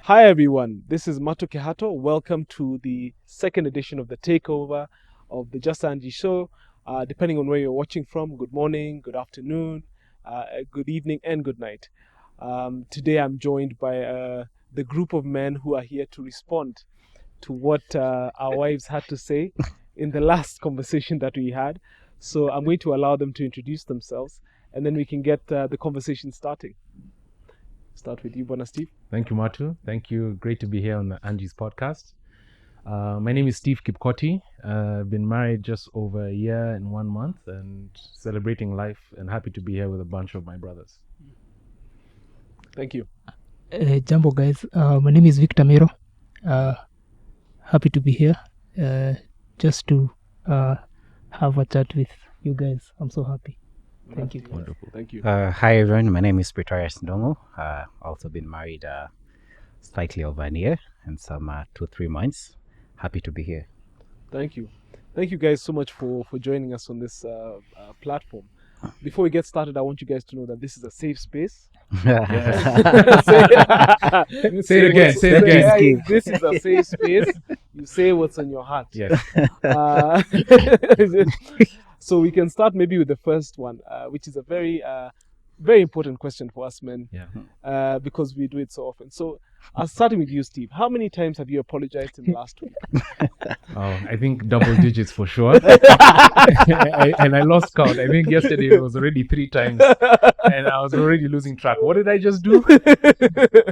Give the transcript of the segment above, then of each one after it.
Hi everyone, this is Matu Kihato. Welcome to the second edition of the takeover of the Just Angie show. Depending on where you're watching from, good morning, good afternoon, good evening, and good night. Today I'm joined by the group of men who are here to respond to what our wives had to say in the last conversation that we had. So I'm going to allow them to introduce themselves, and then we can get the conversation starting. Start with you, Bona Steve. Thank you, Matu. Thank you. Great to be here on the Angie's podcast. My name is Steve Kipkoti. I've been married just over a year and 1 month and celebrating life, and happy to be here with a bunch of my brothers. Thank you. Jambo guys, my name is Victor Miro. Happy to be here just to have a chat with you guys. I'm so happy. Thank you. Wonderful. Thank you. Hi everyone, my name is Pretorious Ndung'u. Also been married slightly over a year and some 2-3 months. Happy to be here. Thank you. Thank you guys so much for joining us on this platform. Before we get started, I want you guys to know that this is a safe space. Say it again. Say it again. This is a safe space. You say what's on your heart. Yes. So we can start maybe with the first one, which is a very important question for us men, because we do it so often. So starting with you, Steve, how many times have you apologized in the last week? I think double digits for sure. And I lost count. I think yesterday it was already 3 times, and I was already losing track. What did I just do?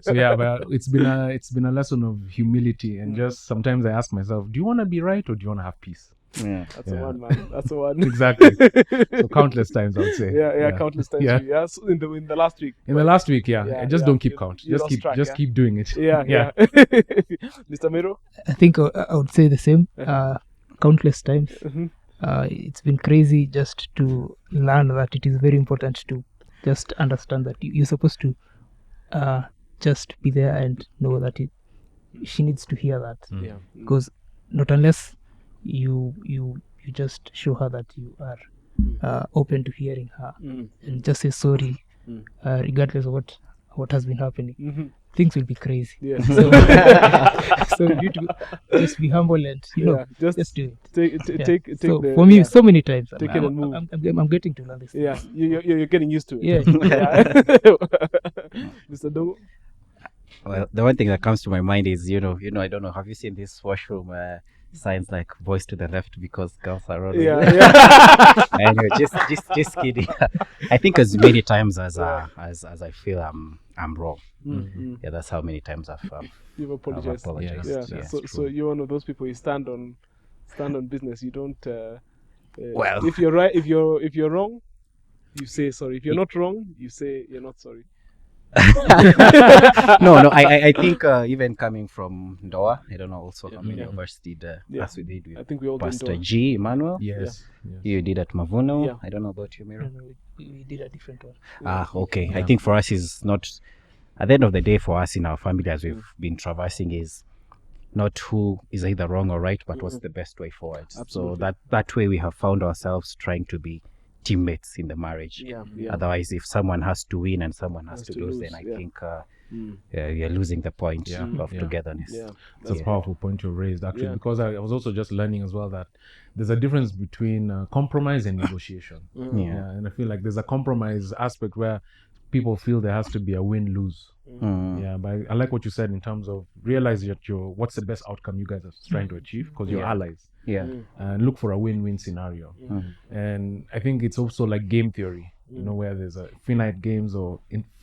So yeah, but it's been a lesson of humility, and just sometimes I ask myself, do you want to be right or do you want to have peace? Yeah. That's the one, man. That's the one. Exactly. So countless times, I would say. Yeah, countless times. Yeah. So in the last week. In the last week, I just don't keep count. You Just lost track, keep doing it. Yeah. Mr. Miro? I think I would say the same. Countless times. Mm-hmm. It's been crazy just to learn that it is very important to just understand that you're supposed to just be there and know that she needs to hear that. Yeah. Because not unless you just show her that you are open to hearing her and just say sorry, regardless of what has been happening. Mm-hmm. Things will be crazy. Yeah. So you need to just be humble and just do it. Take so the, for me, so many times take it and move. I'm getting to learn this. Yeah, you're getting used to it. Yeah. Mr. Ndung'u? Well, the one thing that comes to my mind is, I don't know, have you seen this washroom signs like boys to the left because girls are running? Yeah. Anyway, just kidding. I think as many times as I feel I'm wrong. Mm-hmm. Yeah, that's how many times You've apologized. apologized. Yeah. Yes, So you're one of those people. You stand on business. You don't. Well, if you're right, if you're wrong, you say sorry. If you're not wrong, you say you're not sorry. No. I think even coming from Ndoa, I don't know also how many of us did as we did with I think we all Pastor did. G. Emmanuel. Yes. You did at Mavuno. Yeah. I don't know about you, Miro. No, we did a different one. Okay. I think for us is not, at the end of the day, for us in our family, as we've been traversing, is not who is either wrong or right, but what's the best way forward. Absolutely. So that way we have found ourselves trying to be teammates in the marriage. Yeah. Otherwise, if someone has to win and someone has to lose, then I think you're losing the point of togetherness. Yeah. That's a powerful point you raised, actually, Yeah. because I was also just learning as well that there's a difference between compromise and negotiation. Yeah. And I feel like there's a compromise aspect where people feel there has to be a win-lose. Yeah, but I like what you said in terms of realize that what's the best outcome you guys are trying to achieve, because you're allies. Yeah. And look for a win-win scenario. And I think it's also like game theory, where there's a finite games or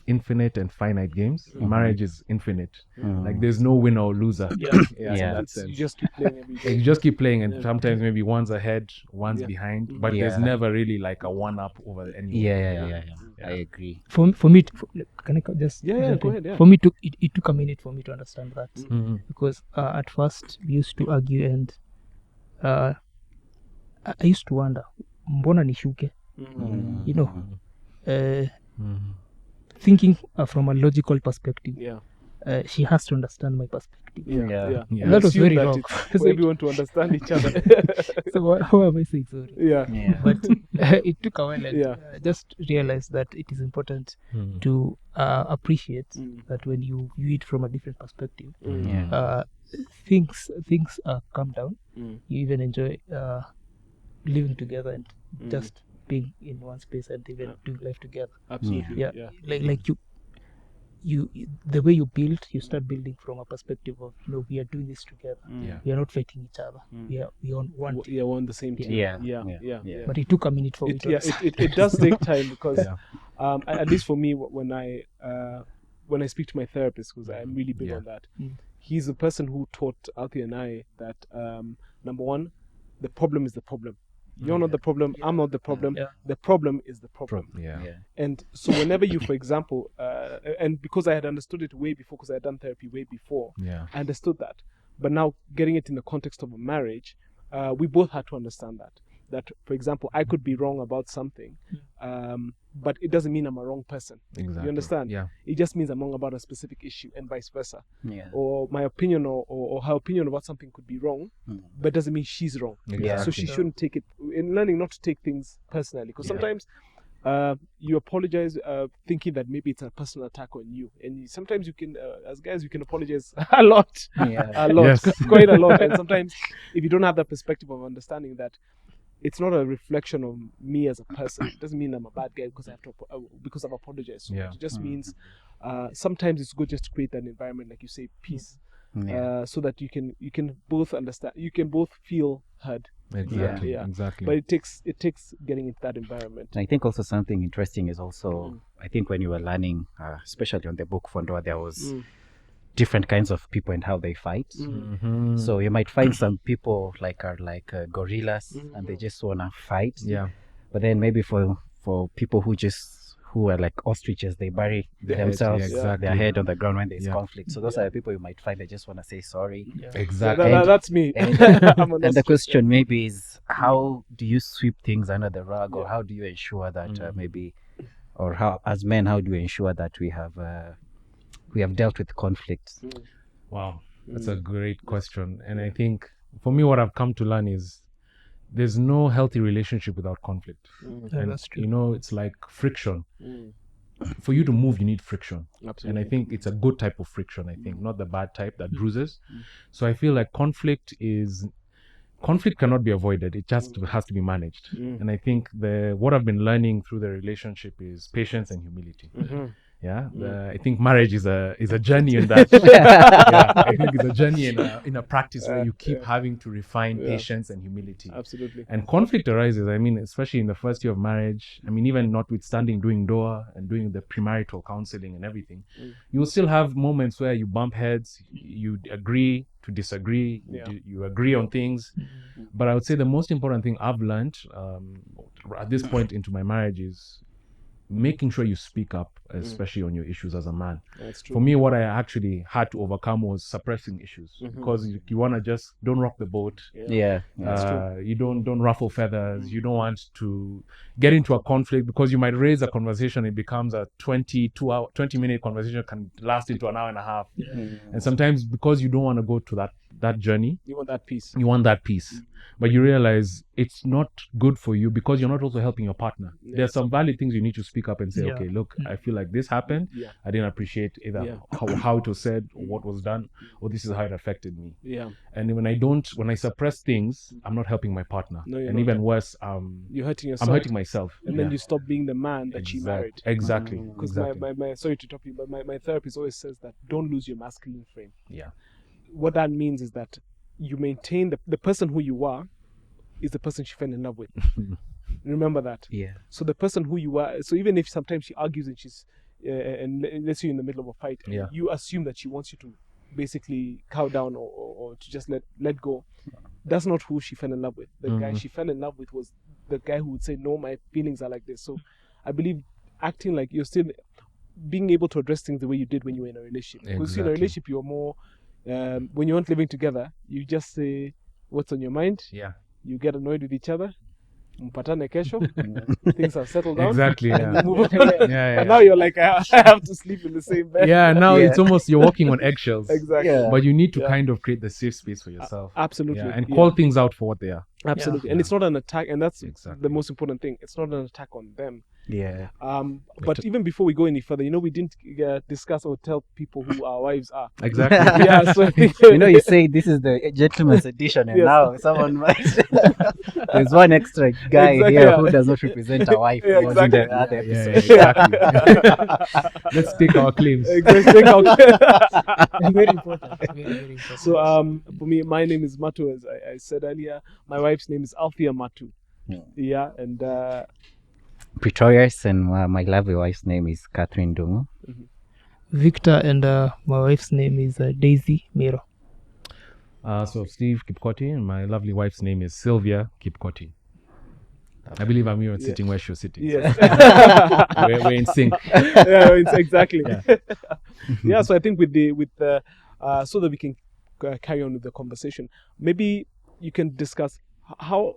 infinite and finite games. Marriage is infinite. Like there's no winner or loser. In that sense. You just keep playing every day. You just keep playing, and sometimes maybe one's ahead, one's behind, but there's never really like a one-up over anyone. Yeah. I agree. For me, can I just Yeah, jump go in? ahead, yeah. For me, it took a minute for me to understand that because at first we used to argue and I used to wonder, mbona nishuke? Thinking from a logical perspective. Yeah. She has to understand my perspective. Yeah. And that was Assume very that wrong. it's for everyone to understand each other. So how am I saying sorry? Yeah. But it took a while, and Yeah. just realized that it is important Mm. to appreciate Mm. that when you view it from a different perspective, Mm. Yeah. things calm down. Mm. You even enjoy living together and Mm. just being in one space and even doing life together. Absolutely. Yeah, Yeah. like you the way you build, you start building from a perspective of, we are doing this together. Mm. Yeah. We are not fighting each other. Mm. We are on one team. Yeah, we're on the same team. Yeah. Yeah. Yeah. Yeah. Yeah. But it took a minute for me to understand. It does take time because Yeah. at least for me, when I speak to my therapist, because I'm really big Yeah. on that, Mm. he's the person who taught Althea and I that number one, the problem is the problem. You're not the problem. I'm not the problem. Yeah. The problem is the problem. Yeah. Yeah. And so whenever you, for example, and because I had understood it way before, because I had done therapy way before, Yeah. I understood that. But now getting it in the context of a marriage, we both had to understand that, for example, I could be wrong about something, but it doesn't mean I'm a wrong person. Exactly. You understand? Yeah. It just means I'm wrong about a specific issue and vice versa. Yeah. Or my opinion or her opinion about something could be wrong, but doesn't mean she's wrong. Yeah. So she Exactly. shouldn't take it, in learning not to take things personally. Because Yeah. sometimes you apologize thinking that maybe it's a personal attack on you. And sometimes you can, as guys, you can apologize a lot. Yeah. A lot, Yes. quite a lot. And sometimes if you don't have that perspective of understanding that it's not a reflection of me as a person, it doesn't mean I'm a bad guy because I have to because I've apologized so Yeah. much. It just means sometimes it's good just to create that environment, like you say, peace, Yeah. so that you can both understand, you can both feel heard. Exactly. Yeah. Exactly. But it takes getting into that environment. And I think also something interesting is also, Mm. I think when you were learning, especially on the book Fondoa, there was Mm. different kinds of people and how they fight. Mm. Mhm. So you might find some people are like gorillas and they just wanna fight. yeah. But then maybe for people who are like ostriches, they bury Their head, themselves, yeah, exactly. their head on the ground when there's Yeah. conflict. So those are the people you might find that just wanna say sorry. Exactly. That's me. And- I'm an And the ostrich. question maybe is, how do you sweep things under the rug, or Yeah. how do you ensure that Mm. maybe, or how as men, how do you ensure that we have dealt with conflict? Wow, that's a great question. And I think for me, what I've come to learn is there's no healthy relationship without conflict. Yeah, And that's true. you know, it's like friction. Mm. For you to move, you need friction. Absolutely. And I think it's a good type of friction, I think, not the bad type that bruises. So I feel like conflict cannot be avoided. It just has to be managed. Mm. And I think what I've been learning through the relationship is patience and humility. Mhm. Yeah, I think marriage is a journey in that. Yeah, I think it's a journey in a practice where you keep having to refine Yeah. patience and humility. Absolutely. And conflict arises. I mean, especially in the first year of marriage. I mean, even notwithstanding doing DOA and doing the premarital counseling and everything, you will still have moments where you bump heads. You agree to disagree. Yeah. You agree on things. But I would say the most important thing I've learned at this point into my marriage is making sure you speak up, especially on your issues as a man. That's true. For me, what I actually had to overcome was suppressing issues, because you want to just don't rock the boat. Yeah. You don't ruffle feathers. You don't want to get into a conflict because you might raise a conversation. It becomes a 20-minute conversation can last into an hour and a half. And sometimes because you don't want to go to that journey, You want that peace. you want that peace, but you realize it's not good for you because you're not also helping your partner. There are some valid things you need to speak up and say, Yeah. okay, look, I feel like this happened. Yeah. I didn't appreciate either Yeah. how it was said or what was done, or this is how it affected me. Yeah. And when I suppress things, I'm not helping my partner. No, you're and not. even worse, You're hurting yourself. I'm hurting myself. And then you stop being the man that you married. Exactly. Because Exactly. my sorry to interrupt you, but my therapist always says that don't lose your masculine frame. Yeah. What that means is that you maintain the person who you are is the person she fell in love with. Remember that. Yeah. So the person who you are, so even if sometimes she argues and she's and let's say you're in the middle of a fight, and Yeah. you assume that she wants you to basically cow down or to just let go. That's not who she fell in love with. The guy she fell in love with was the guy who would say, no, my feelings are like this. So I believe acting like you're still being able to address things the way you did when you were in a relationship. Because in a Exactly. relationship, you're more, when you aren't living together, you just say what's on your mind. Yeah. You get annoyed with each other. Mpatane kesho. Things have settled down. Exactly. And Yeah. you move on. Yeah. And now you're like, I have to sleep in the same bed. Yeah. Now Yeah. it's almost you're walking on eggshells. Exactly. Yeah. But you need to Yeah. kind of create the safe space for yourself. Absolutely. Yeah, and Yeah. call things out for what they are. Absolutely. And Yeah. it's not an attack, and that's Exactly. the most important thing. It's not an attack on them. Yeah. But even before we go any further, we didn't discuss or tell people who our wives are. Exactly. Yeah, so You say this is the gentleman's edition, and Yes. now someone might. There's one extra guy Exactly, here yeah. who does not represent a wife. Yeah, He was in the exactly. other Yeah, episode. exactly. Let's take our claims. Exactly. Very important. Very, very important. So for me, my name is Matu, as I said earlier. My wife's name is Althea Matu. Yeah, and Pretorious, and my lovely wife's name is Catherine Ndung'u. Victor, and my wife's name is Daisy Miro. So Steve Kipkoti, and my lovely wife's name is Sylvia Kipkoti. I believe I'm here sitting where she was sitting. yes. So we're in sync. Yeah, it's exactly. Yeah. Yeah, so I think so that we can carry on with the conversation, maybe you can discuss how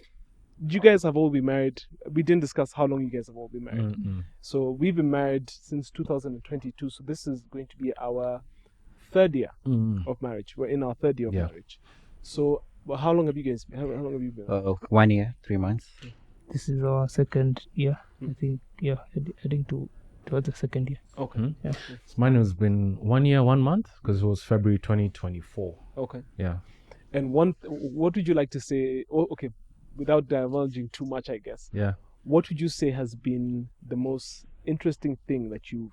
you guys have all been married. We didn't discuss how long you guys have all been married. So we've been married since 2022. So this is going to be our third year of marriage. We're in our third year of marriage. So how long have you guys been? How long have you been? 1 year, 3 months. This is our second year. I think, heading towards the second year. Okay. Yeah. So mine has been 1 year, 1 month, because it was February 2024. Okay. Yeah. And what would you like to say? Okay, without divulging too much, I guess. Yeah. What would you say has been the most interesting thing that you've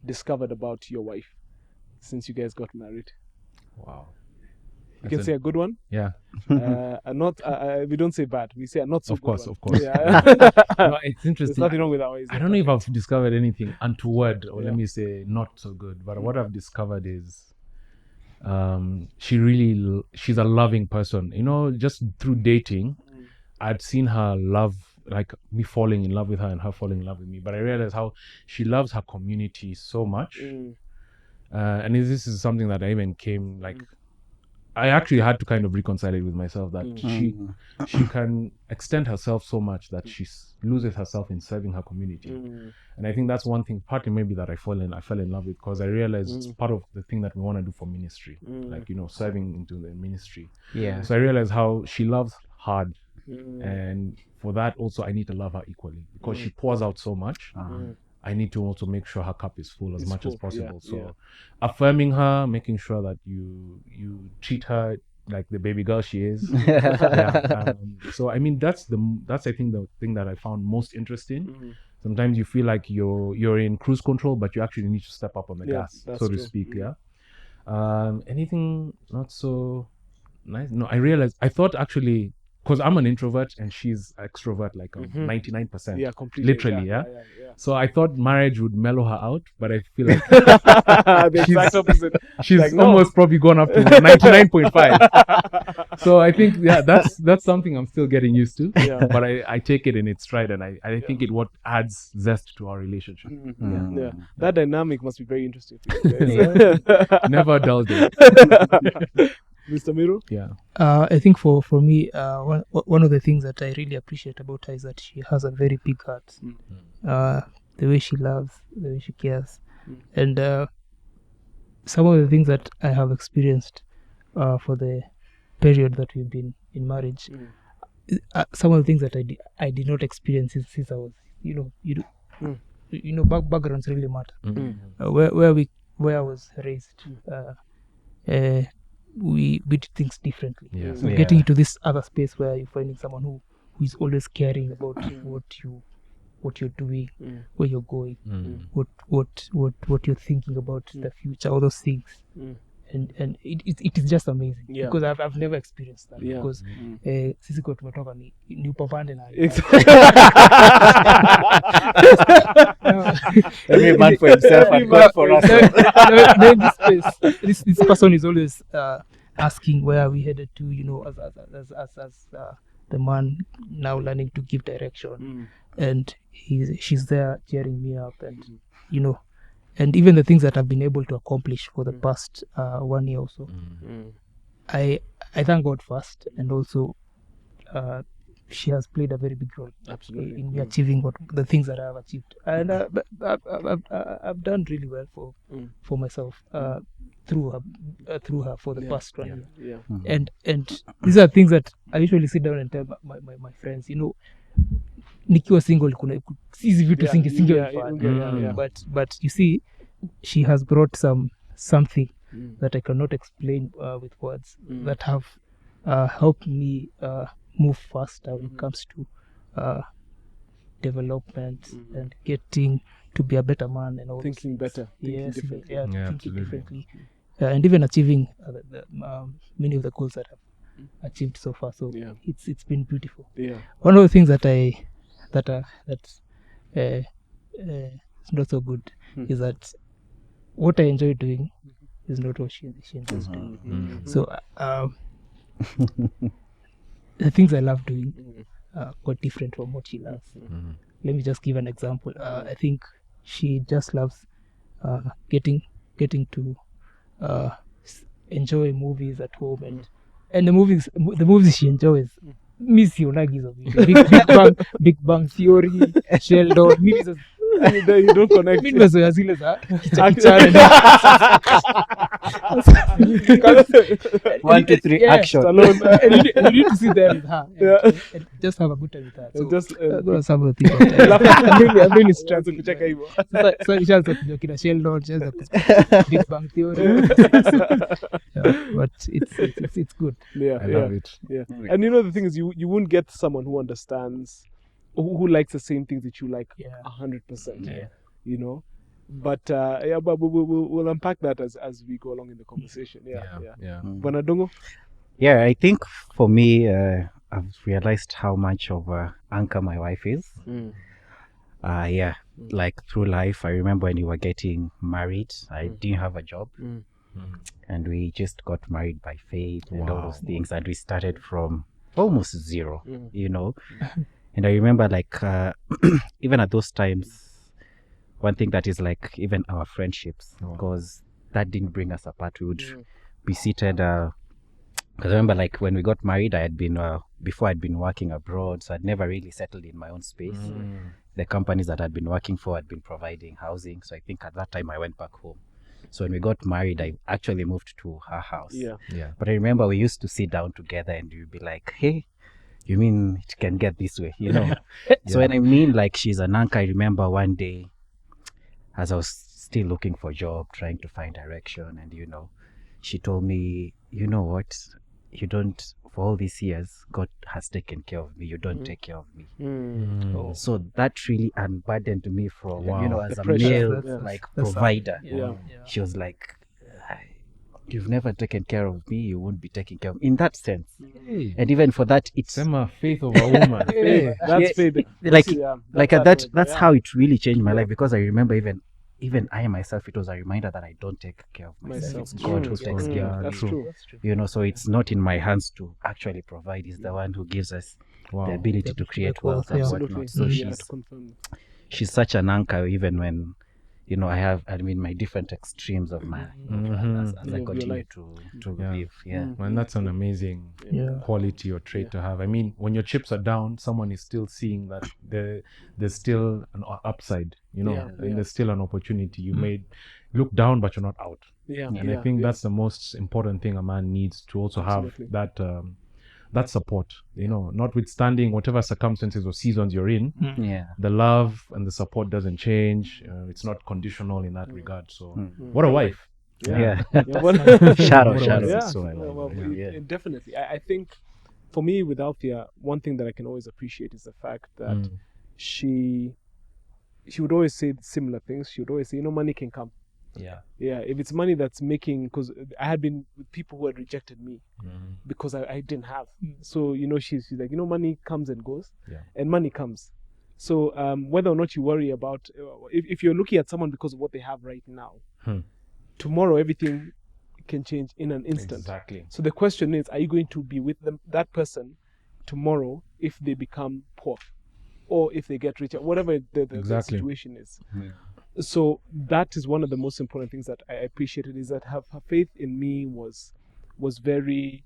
discovered about your wife since you guys got married? Wow. You can say a good one. Yeah. And not we don't say bad. We say a not so Of good course, one. of course. Yeah. No, it's There's interesting. nothing wrong with our ways. I don't know if I've discovered anything untoward, or Yeah. let me say not so good. But what I've discovered is, she's a loving person. Just through dating, I'd seen her love, like me falling in love with her and her falling in love with me. But I realized how she loves her community so much. And this is something that I even came I actually had to kind of reconcile it with myself, that she can extend herself so much that she loses herself in serving her community. And I think that's one thing, partly maybe, that I fell in love with, because I realized it's part of the thing that we want to do for ministry, serving into the ministry. Yeah. So I realized how she loves hard, and for that also I need to love her equally, because she pours out so much. I need to also make sure her cup is full as much as possible. So affirming her, making sure that you treat her like the baby girl she is. So I mean, that's I think the thing that I found most interesting. Sometimes you feel like you're in cruise control, but you actually need to step up on the gas, so to speak. Anything not so nice? No, I thought actually, because I'm an introvert and she's extrovert, like 99%. Yeah, completely. Literally, yeah. So I thought marriage would mellow her out, but I feel like The exact opposite. she's Like, no. almost probably gone up to 99.5. So I think, that's something I'm still getting used to. Yeah. But I take it in its stride, and I think it what adds zest to our relationship. Yeah. That dynamic must be very interesting for you guys. Never dulled it. Mr. Miro? Yeah. I think for me, one of the things that I really appreciate about her is that she has a very big heart. The way she loves, the way she cares, and some of the things that I have experienced for the period that we've been in marriage, some of the things that I did not experience since I was, backgrounds really matter. Where I was raised, we did things differently. Yes. So getting into this other space where you're finding someone who is always caring about what you're doing, where you're going, what you're thinking about the future, all those things, and it is just amazing, because I've never experienced that, because sisi kwa tumetoka ni upapande na Every man for himself and God for us. in this space, this person is always asking where are we headed to, as the man now learning to give direction, and she's there cheering me up, and and even the things that I've been able to accomplish for the past 1 year or so, I thank God first, and also she has played a very big role in me achieving the things that I have achieved, and I've done really well for myself. through her for the past 1 year. Yeah. And these are things that I usually sit down and tell my friends, nikiwa single kuna hizi vitu singe but you see she has brought something that I cannot explain with words that have helped me move faster when it comes to development and getting to be a better man and all Thinking better, thinking differently. Thinking differently, and even achieving many of the goals that I've achieved so far. So it's been beautiful. One of the things that's not so good is that what I enjoy doing is not what she enjoys doing. So the things I love doing are quite different from what she loves. Let me just give an example. I think she just loves getting to enjoy movies at home, and the movies she enjoys. Mi sionagi hizo vitu. Big Bang Theory, Sheldon. You don't connect. Mi nimezoea zile za kichana. 1, 2, 3 action. And you need to sit there with her and just have a good time with her. So Just those are some of the things that I'm really struggling. kucheka hivyo. So nishaanza kujua kina Sheldon, nishaanza kujua Big Bang Theory. But it's good. I love it. And the thing is, you won't get someone who understands, who likes the same things that you like 100%. But but we'll unpack that as we go along in the conversation. Bwana Ndung'u? Yeah, I think for me, I've realized how much of an anchor my wife is. Like through life, I remember when we were getting married, I didn't have a job. And we just got married by faith and all those things. And we started from almost zero, And I remember even at those times, one thing that is even our friendships, because that didn't bring us apart. We would be seated, because I remember when we got married, I had been, before I'd been working abroad, so I'd never really settled in my own space. The companies that I'd been working for had been providing housing. So I think at that time I went back home. So when we got married, I actually moved to her house. But I remember we used to sit down together and we'd be like, hey, you mean it can get this way, So when I mean she's an anchor, I remember one day as I was still looking for a job, trying to find direction, and she told me, you know what, you don't, for all these years, God has taken care of me, you don't take care of me. So that really unburdened me from, as a male provider. She was like, you've never taken care of me, you won't be taking care of me. In that sense. And even for that, it's faith of a woman. That's faith. That's how it really changed my life, because I remember even I myself, it was a reminder that I don't take care of myself. It's God who takes care of me. That's true. So it's not in my hands to actually provide. He's the one who gives us the ability to create wealth and whatnot. So she's such an anchor, even when I have my different extremes of my as I continue to live. And that's an amazing quality or trait to have. When your chips are down, someone is still seeing that there's still an upside, and there's still an opportunity. You may look down, but you're not out. I think that's the most important thing a man needs, to also have that support, notwithstanding whatever circumstances or seasons you're in. The love and the support doesn't change. It's not conditional in that regard. So what a wife. Shout out. Definitely. I think for me with Althea, one thing that I can always appreciate is the fact that she would always say similar things. She would always say, money can come. If it's money that's making, because I had been with people who had rejected me because I didn't have. So she's like, money comes and goes, and money comes. So whether or not you worry about, if you're looking at someone because of what they have right now, tomorrow everything can change in an instant. Exactly. So the question is, are you going to be with that person tomorrow if they become poor, or if they get richer, whatever the situation is? So that is one of the most important things that I appreciated, is that her faith in me was very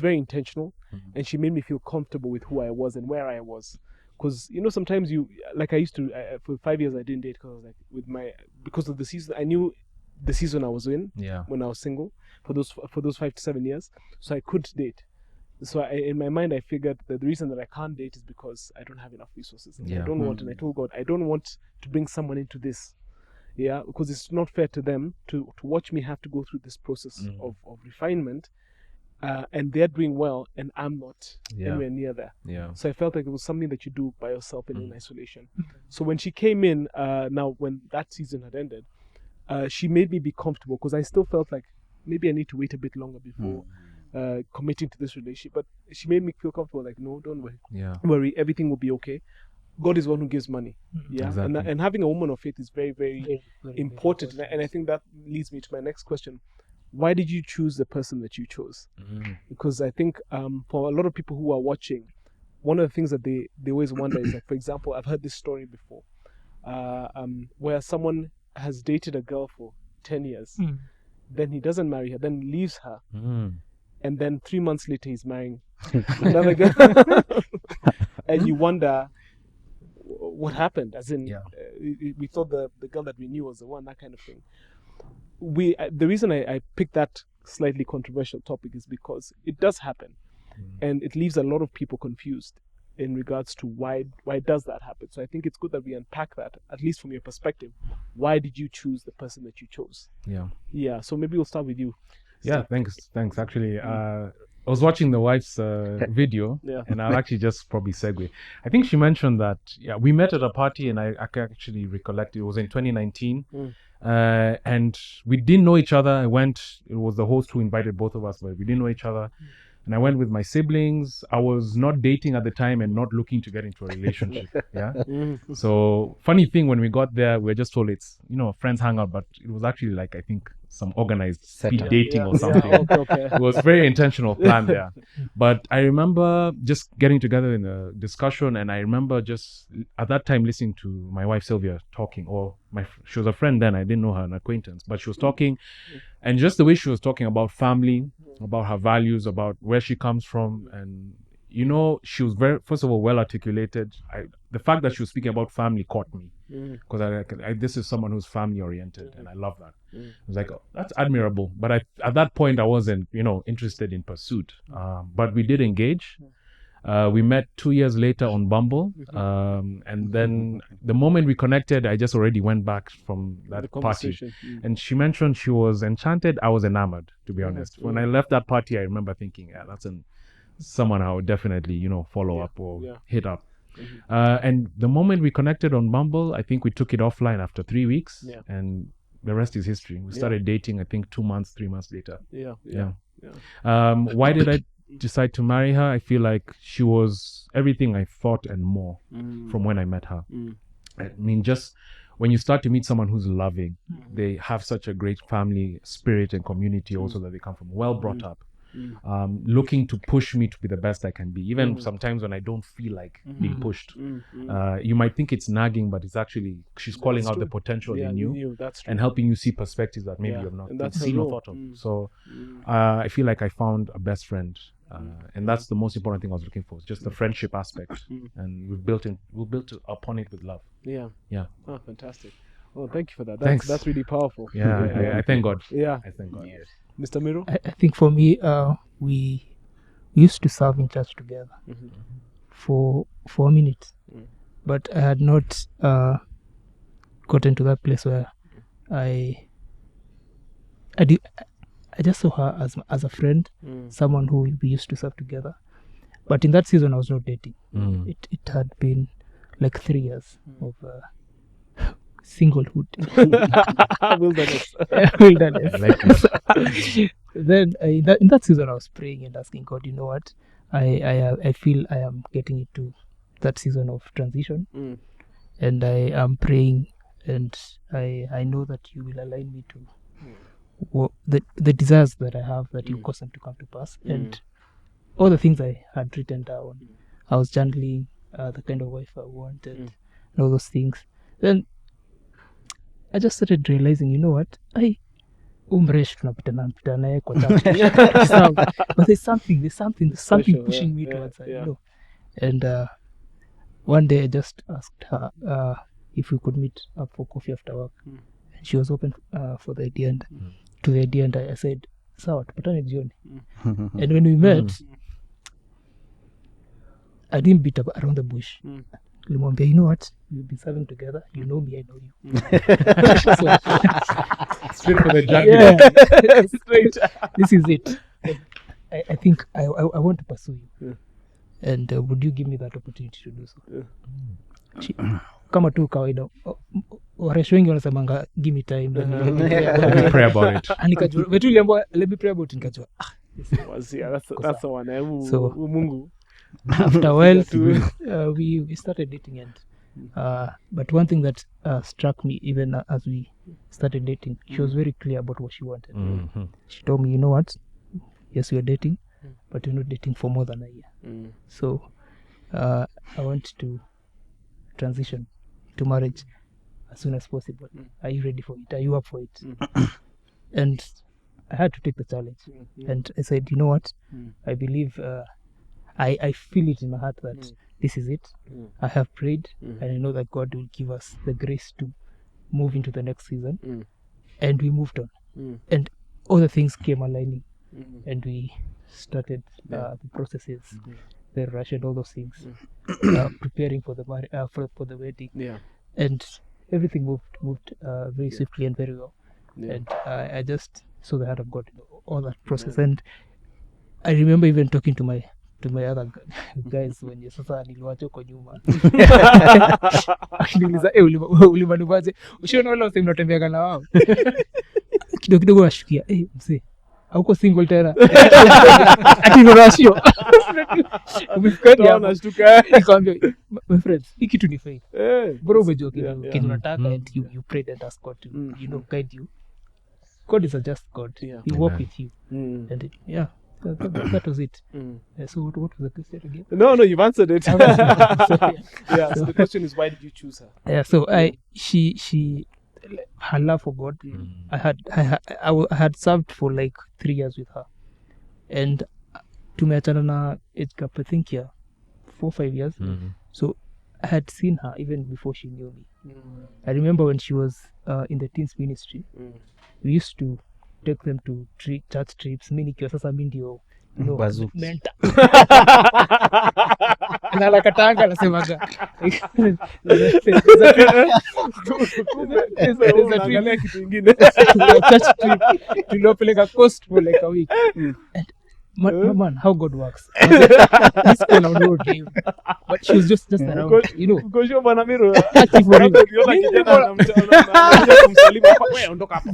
intentional, and she made me feel comfortable with who I was and where I was. Because sometimes I used to for 5 years I didn't date because I was because of the season. I knew the season I was in Yeah. when I was single for those 5 to 7 years. So I could date. So in my mind, I figured that the reason that I can't date is because I don't have enough resources. And I Yeah. don't want, and I told God, I don't want to bring someone into this. Yeah, because it's not fair to them to watch me have to go through this process of refinement, and they're doing well, and I'm not anywhere near there. Yeah. So I felt like it was something that you do by yourself and in isolation. So when she came in, now when that season had ended, she made me be comfortable because I still felt like maybe I need to wait a bit longer before committing to this relationship. But she made me feel comfortable, like, no, don't worry. Yeah. Worry, everything will be okay. God is the one who gives money. Yeah, Exactly. and having a woman of faith is very, very, very important. And I think that leads me to my next question. Why did you choose the person that you chose? Because I think for a lot of people who are watching, one of the things that they always wonder is, like, for example, I've heard this story before, where someone has dated a girl for 10 years, then he doesn't marry her, then leaves her, and then 3 months later he's marrying another girl. And you wonder what happened, as in we thought the girl that we knew was the one, that kind of thing. The reason I picked that slightly controversial topic is because it does happen, and it leaves a lot of people confused in regards to why does that happen. So I think it's good that we unpack that, at least from your perspective. Why did you choose the person that you chose? Yeah, so maybe we'll start with you. Yeah, thanks. Actually, I was watching the wife's video, and I'll actually just probably segue. I think she mentioned that, we met at a party, and I can actually recollect it was in 2019, and we didn't know each other. It was the host who invited both of us, but we didn't know each other. And I went with my siblings. I was not dating at the time and not looking to get into a relationship. So funny thing, when we got there, we were just told it's, friends hang out, but it was actually like, I think, some organized speed dating or something. Okay. It was very intentional plan there. But I remember just getting together in a discussion, and I remember just at that time listening to my wife Sylvia talking, or she was a friend then, I didn't know her, an acquaintance, but she was talking, and just the way she was talking about family, about her values, about where she comes from, and she was first of all well articulated. The fact that she was speaking about family caught me, because this is someone who's family oriented, and I love that. I was like, oh, that's admirable. But at that point I wasn't interested in pursuit, but we did engage. We met 2 years later on Bumble, and then the moment we connected, I just already went back from that party. And she mentioned she was enchanted. I was enamored, to be honest. When I left that party, I remember thinking, that's someone I would definitely, follow up or hit up. And the moment we connected on Bumble, I think we took it offline after 3 weeks, and the rest is history. We started dating, I think 3 months later. Why did I decide to marry her? I feel like she was everything I thought and more from when I met her. I mean, just when you start to meet someone who's loving, they have such a great family spirit and community also that they come from, well brought up, looking to push me to be the best I can be, even sometimes when I don't feel like being pushed. You might think it's nagging, but it's actually she's calling out the potential in you and helping you see perspectives that maybe you've not seen or thought of. So I feel like I found a best friend, and that's the most important thing I was looking for, just the friendship aspect, and we've built upon it with love. Oh, fantastic. Oh, thank you for that. Thanks. That's really powerful. I thank God. I thank God. Mr. Miro? I think for me, we used to serve in church together for 4 minutes, but I had not gotten to that place where I just saw her as a friend, someone who we used to serve together. But in that season, I was not dating. It had been like 3 years of singlehood. Wilderness. Wilderness. Like Then in that season, I was praying and asking God, you know what? I feel I am getting into that season of transition, and I am praying, and I know that you will align me to the desires that I have, that you cause them to come to pass, and all the things I had written down. I was journaling the kind of wife I wanted, and all those things. Then I just started realizing, you know what? Umresh tunapita naye kwa church. But there's something Special, pushing me towards her, you know. And one day I just asked her if we could meet up for coffee after work. And she was open for the idea and to the idea, and I said sawa tupatane jioni. And when we met, I didn't beat up around the bush. Nilimwambia, you know what, we've been serving together, you know me, I know you. Straight for the jacket. Yeah. Straight. This is it. I think I want to pursue you. And would you give me that opportunity to do so? Kama tu kawaida waresho wengi wanasemanga give me time, let me Pray about it. nikajua wetu liambo let me pray about it, nikajua that's the one. So, Mungu. after a while we started dating, and but one thing that struck me even as we started dating, she was very clear about what she wanted. She told me, you know what, yes, we are dating, but we're not dating for more than a year. So I want to transition to marriage as soon as possible. Are you ready for it? Are you up for it? And I had to take the challenge. And I said, you know what, I believe I feel it in my heart that this is it. I have prayed, and I know that God will give us the grace to move into the next season. And we moved on. And all the things came aligning. And we started the processes, the rush and all those things, preparing for the for the wedding. And everything moved very swiftly and very well. And I just saw the heart of God in all that process. And I remember even talking to my other guys when sasa niliwacha kwa nyuma. Akiniuliza ulimanuvaje, ushiona wale wase mnatembeaga na wao kidogo nashukia mzee hauko single tena. Ati ratio umefika Unashtuka. nikamwambia my friends, hiki tu ni faith. Bro, umejua kitu unataka, and you prayed and asked God to you know guide you. God is a just God. He walk with you. And that was it. So what was the question again? No, you've answered it. So the question is, why did you choose her? Yeah, so she her love for God. I had served for like 3 years with her, and tumeachana na age gap, I think 4-5 years. So I had seen her even before she knew me. I remember when she was in the teens ministry, we used to take them to church trips. Mimi nikiwa sasa mimi ndio mentor. Na la katanga nasemaga Unaangalia kitu kingine. Church trip tuliopeleka coast for like a week. And man, how God works. This kind of no dream. But she was just around, you know. Uko sure bwana Miro? Ati for real. Ukiona kijana anamtaona kumsalimu hapa, wewe ondoka hapa.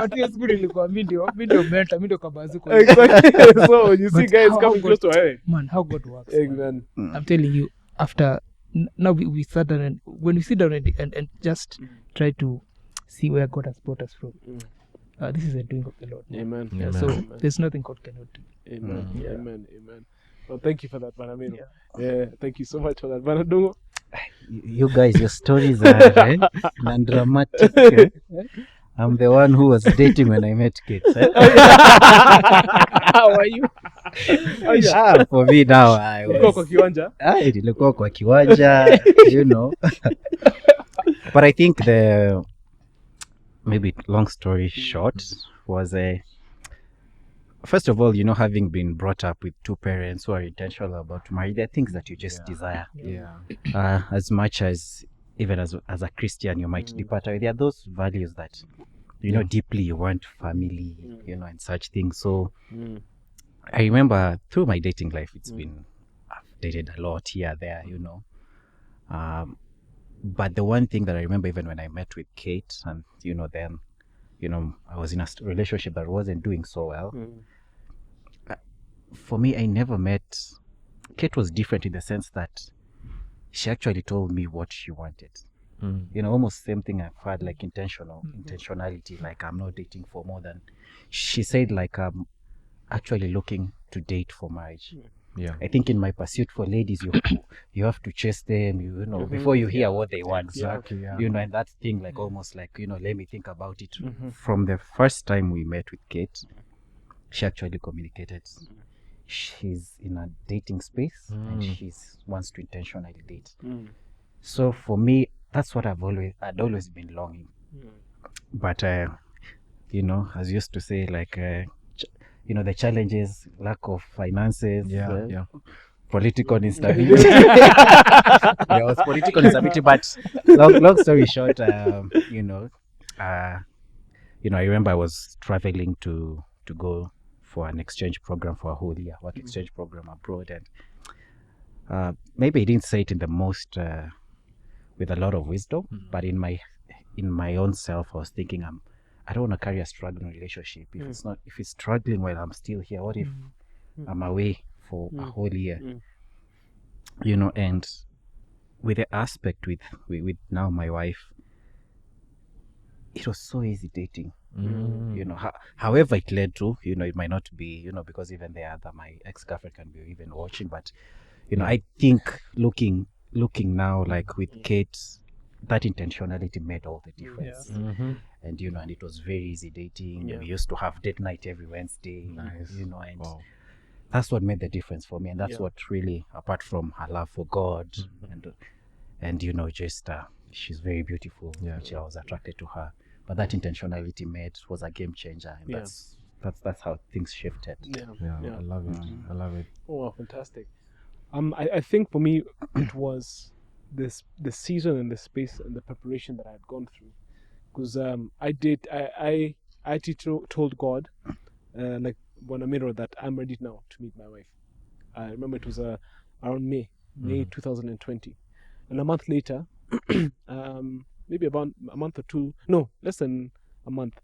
But yes, good ilikuwa video mentor, video kabazuko. Exactly. So you see guys coming close to her. Man, how God works. Amen. I'm telling you, after now we sat down, and when we sit down and just try to see where God has brought us from. This is a doing of the Lord. Amen. Yeah, so there's nothing God cannot do. Amen. Amen. Well, thank you for that, Banamiro. Yeah, thank you so much for that, Banadungo. You guys, your stories are dramatic. I'm the one who was dating when I met Kate. How are you? For me now, I was nilikuwa kwa kiwanja, you know. But I think maybe long story short was first of all, you know, having been brought up with two parents who are intentional about marriage, there are things that you just desire. As much as even as a Christian you might depart away, there are those values that you know deeply you want family, you know, and such things. So I remember through my dating life, it's been, I've dated a lot here, there, you know. But the one thing that I remember, even when I met with Kate, and you know, then, you know, I was in a relationship that wasn't doing so well. For me, I never met Kate. Was different in the sense that she actually told me what she wanted. You know, almost same thing I've had, like intentionality. Like, I'm not dating for more than. She said, like, I'm actually looking to date for marriage. I think in my pursuit for ladies, you have to chase them, you know, before you hear what they want. Exactly, you know, and that thing, like, almost like, you know, let me think about it. From the first time we met with Kate, she actually communicated. She's in a dating space and she wants to intentionally date. So for me, that's what I'd always been longing But you know, as you used to say, like you know, the challenges, lack of finances, political instability. There was political instability, but long story short, you know, I remember I was traveling to go for an exchange program for a whole year, work exchange program abroad, and maybe he didn't say it in the most with a lot of wisdom, but in my own self, I was thinking, I don't want to carry a struggling relationship. If it's struggling while I'm still here, what if I'm away for a whole year? You know, and with the aspect with now my wife, it was so easy dating. You know, however it led to, you know, it might not be, you know, because even my ex-girlfriend can be even watching, but you know, I think looking now, like with Kate, that intentionality made all the difference. And you know, and it was very easy dating. We used to have date night every Wednesday. Nice. You know, and that's what made the difference for me, and that's what really, apart from her love for God, and you know, just she's very beautiful, which I was attracted to her, but that intentionality was a game changer, and that's how things shifted. I love it. I love it. Oh, wow, fantastic. I think for me it was the season and the space and the preparation that I had gone through, because I actually told God, like when I mirrored, that I'm ready now to meet my wife. I remember it was around May 2020, and a month later, maybe about a month or two, no, less than a month,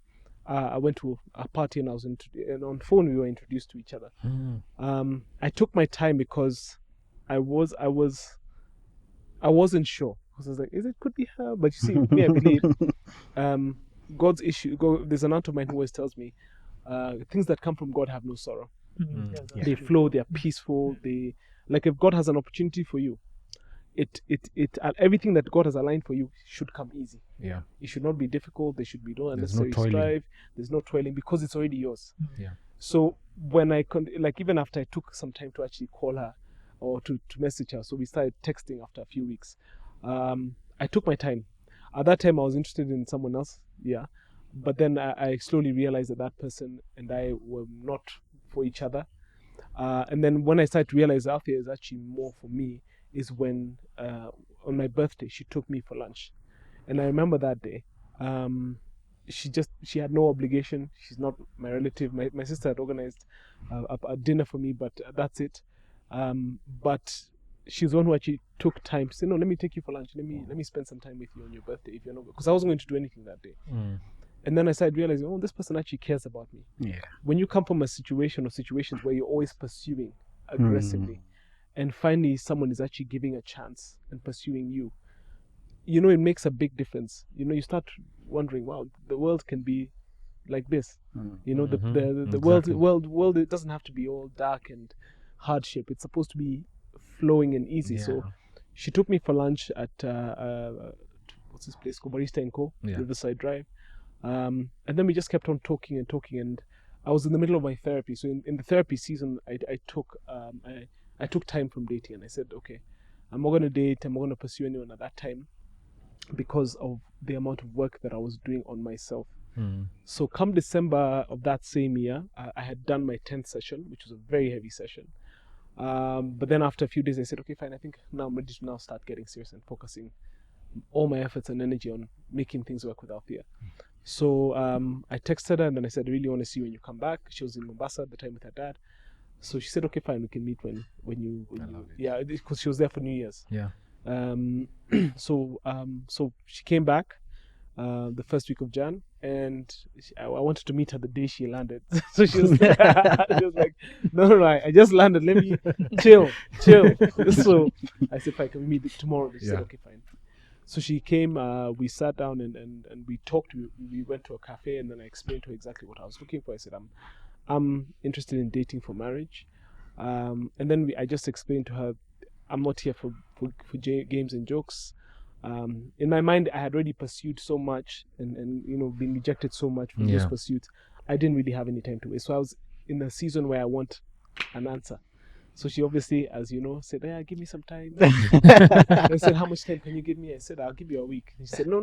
I went to a party and and on phone we were introduced to each other. I took my time because I wasn't sure, because I was like, could be her? But you see, me, I believe God's issue. There's an aunt of mine who always tells me, things that come from God have no sorrow. They flow. They are peaceful. They, like, if God has an opportunity for you, everything that God has aligned for you should come easy. It should not be difficult. There should be no unnecessary strife. There's no toiling, because it's already yours. So when even after I took some time to actually call her or to message her, so we started texting after a few weeks. I took my time. At that time, I was interested in someone else, but then I slowly realized that person and I were not for each other. And then when I started to realize Althea is actually more for me, is when on my birthday she took me for lunch. And I remember that day. She had no obligation. She's not my relative. My sister had organized a dinner for me, but that's it. But she's the one who actually took time to say, no, let me take you for lunch. Let me spend some time with you on your birthday, if you're not, because I wasn't going to do anything that day. And then I started realizing, oh, this person actually cares about me. When you come from a situation or situations where you're always pursuing aggressively, and finally someone is actually giving a chance and pursuing you, you know, it makes a big difference. You know, you start wondering, wow, the world can be like this. You know, the Exactly. world, it doesn't have to be all dark and hardship. It's supposed to be flowing and easy. So she took me for lunch at what's this place called, Barista & Co, Riverside Drive, and then we just kept on talking, and I was in the middle of my therapy. So in the therapy season, I took time from dating, and I said, okay, I'm not going to date, I'm not going to pursue anyone at that time, because of the amount of work that I was doing on myself. So come December of that same year, I had done my 10th session, which was a very heavy session. But then after a few days, I said, okay, fine, I think now I'm ready to now start getting serious and focusing all my efforts and energy on making things work with Althea. So I texted her, and then I said, I really want to see you when you come back. She was in Mombasa at the time with her dad. So she said, okay, fine, we can meet when you because she was there for New Year's. So she came back the first week of Jan, and I wanted to meet her the day she landed. So she was like, no, I just landed, let me chill. So I said, fine, can we meet tomorrow? She said, okay, fine. So she came, we sat down and we talked. We went to a cafe, and then I explained to her exactly what I was looking for. I said, I'm interested in dating for marriage. And then I just explained to her, I'm not here for games and jokes. In my mind, I had already pursued so much and you know, been rejected so much from those pursuits. I didn't really have any time to waste. So I was in a season where I want an answer. So she obviously, as you know, said, "Yeah, give me some time." I said, "How much time can you give me?" I said, "I'll give you a week." And she said, "No,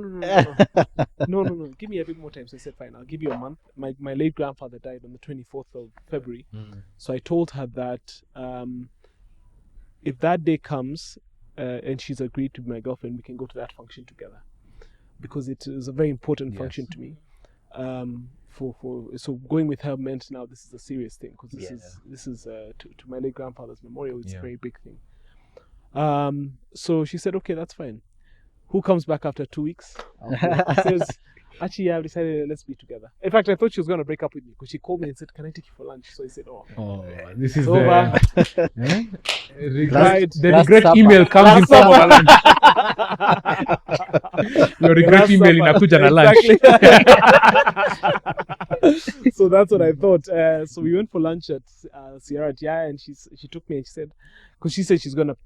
give me a bit more time." So I said, "Fine, I'll give you a month." My late grandfather died on the 24th of February. So I told her that if that day comes and she's agreed to be my girlfriend, we can go to that function together, because it is a very important function to me. So going with her meant now this is a serious thing, because this is to my late grandfather's memorial. It's a very big thing. So she said, "Okay, that's fine." Who comes back after 2 weeks? She says, "Actually, I've decided, let's be together." In fact, I thought she was going to break up with me, because she called me and said, "Can I take you for lunch?" So I said, "Oh, this is over." The regret email comes in form of a lunch. Your regret email inakuja na lunch. So that's what I thought. So we went for lunch at Sierra Tia, and she took me and she said, because she said she's gonna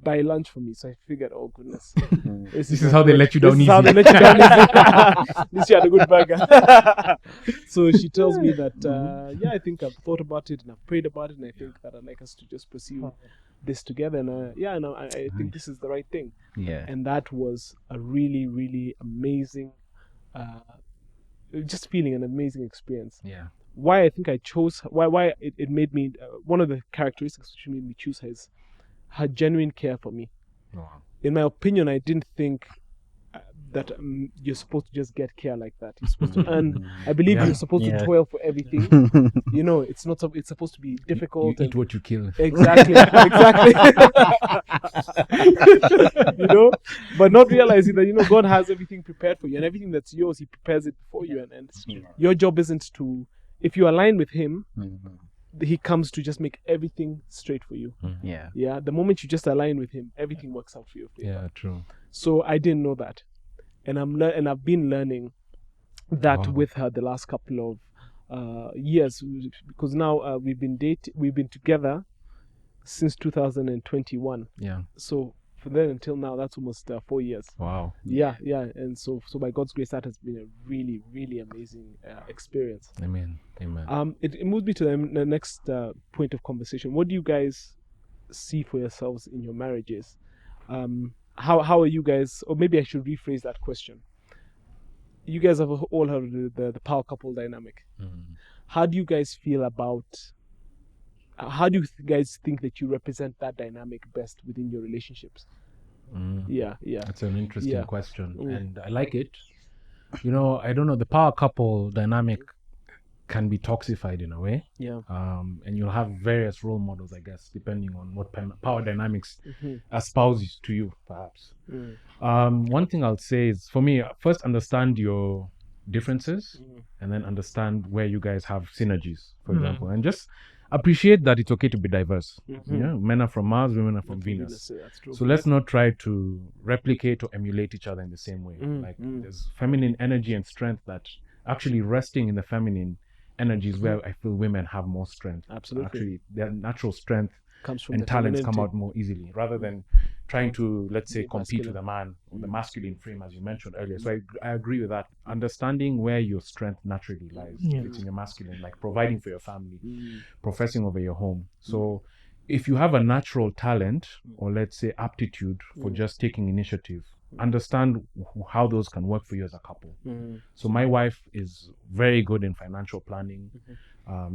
buy lunch for me. So I figured, oh goodness, this is how they let you down easy. This is how they let you down easy. At least you had a good burger. So she tells me that, I think I've thought about it and I've prayed about it, and I think that I'd like us to just pursue this together. And I think this is the right thing. Yeah. And that was a really, really amazing, just feeling an amazing experience. Yeah. Why I think I chose, why it made me, one of the characteristics which made me choose her is her genuine care for me. Wow. In my opinion, I didn't think that you're supposed to just get care like that. You're supposed to earn. I believe you're supposed to toil for everything. It's not. It's supposed to be difficult. You eat what you kill. Exactly. But not realizing that God has everything prepared for you, and everything that's yours, He prepares it for you, and your job isn't to. If you align with Him, He comes to just make everything straight for you. Yeah. The moment you just align with Him, everything works out for you. Yeah, true. So I didn't know that, and I've been learning that with her the last couple of years, because now we've been together since 2021. Yeah. So from then until now, that's almost 4 years. Wow. Yeah. And so by God's grace, that has been a really, really amazing experience. Amen. It moves me to the next point of conversation. What do you guys see for yourselves in your marriages? How are you guys? Or maybe I should rephrase that question. You guys have all heard the power couple dynamic. How do you guys feel about? How do you guys think that you represent that dynamic best within your relationships? Yeah. That's an interesting question, and I like it. I don't know, the power couple dynamic can be toxified in a way. Yeah. And you'll have various role models, I guess, depending on what power dynamics espouses to you, perhaps. One thing I'll say is, for me, first understand your differences, and then understand where you guys have synergies, for example, and just appreciate that it's okay to be diverse. Men are from Mars, women are from Venus. That's true. So let's not try to replicate or emulate each other in the same way. There's feminine energy and strength that actually resting in the feminine energy is where I feel women have more strength. Absolutely. Actually, their natural strength comes from and the talents femininity. come out more easily, rather than trying to, let's say, compete with a man, with the masculine frame, as you mentioned earlier. So I agree with that. Understanding where your strength naturally lies. If it's in your masculine, like providing for your family, professing over your home. So if you have a natural talent, or let's say aptitude for just taking initiative, understand how those can work for you as a couple. So my wife is very good in financial planning.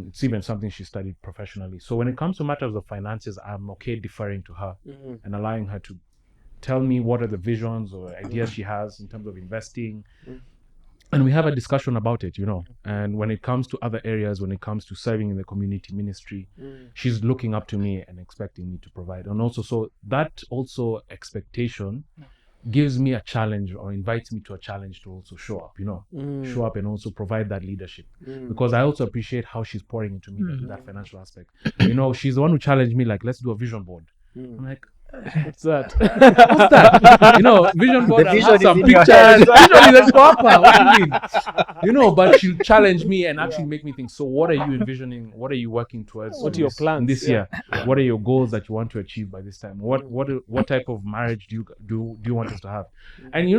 It's even something she studied professionally. So when it comes to matters of finances, I'm okay deferring to her and allowing her to tell me what are the visions or ideas she has in terms of investing. And we have a discussion about it, And when it comes to other areas, when it comes to serving in the community ministry, she's looking up to me and expecting me to provide. And also, so that also expectation gives me a challenge, or invites me to a challenge to also show up, show up and also provide that leadership, because I also appreciate how she's pouring into me, that financial aspect. She's the one who challenged me, like, let's do a vision board. I'm like, what's that? What's that? Vision board, The I vision have is some in your pictures. head. Vision is a proper. What do you mean? But she'll challenge me and actually make me think, so what are you envisioning? What are you working towards? What are your plans this year? What are your goals that you want to achieve by this time? What type of marriage do you want us to have? And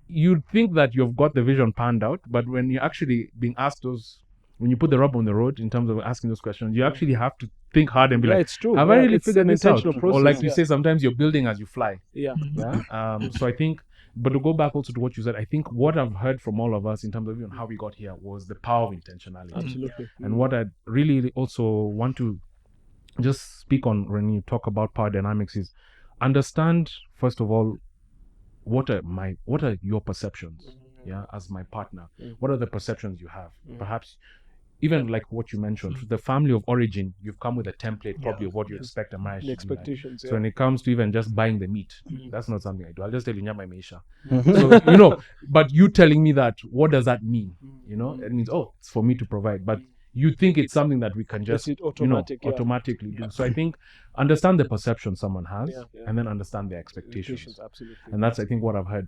you'd think that you've got the vision panned out, but when you're actually being asked those when you put the rubber on the road in terms of asking those questions, you actually have to think hard and be Yeah, like, it's true. have I really It's figured an this out? intentional Or process, like you yeah. say, sometimes you're building as you fly. Yeah. Yeah. So I think, but to go back also to what you said, I think what I've heard from all of us in terms of even how we got here was the power of intentionality. Absolutely. And what I really also want to just speak on when you talk about power dynamics is understand, first of all, what are your perceptions? Yeah, as my partner, what are the perceptions you have? Perhaps even like what you mentioned, the family of origin, you've come with a template probably of what you expect a marriage The to be like. expectations. So when it comes to even just buying the meat, that's not something I do. I'll just tell you, nyama imeisha. So, you know, but you telling me that, what does that mean? You know, it means, oh, it's for me to provide. But you think it's something that we can just, It's automatic, yeah. automatically do. So I think understand the perception someone has Yeah. and then understand their expectations. Absolutely. And that's, I think, what I've heard.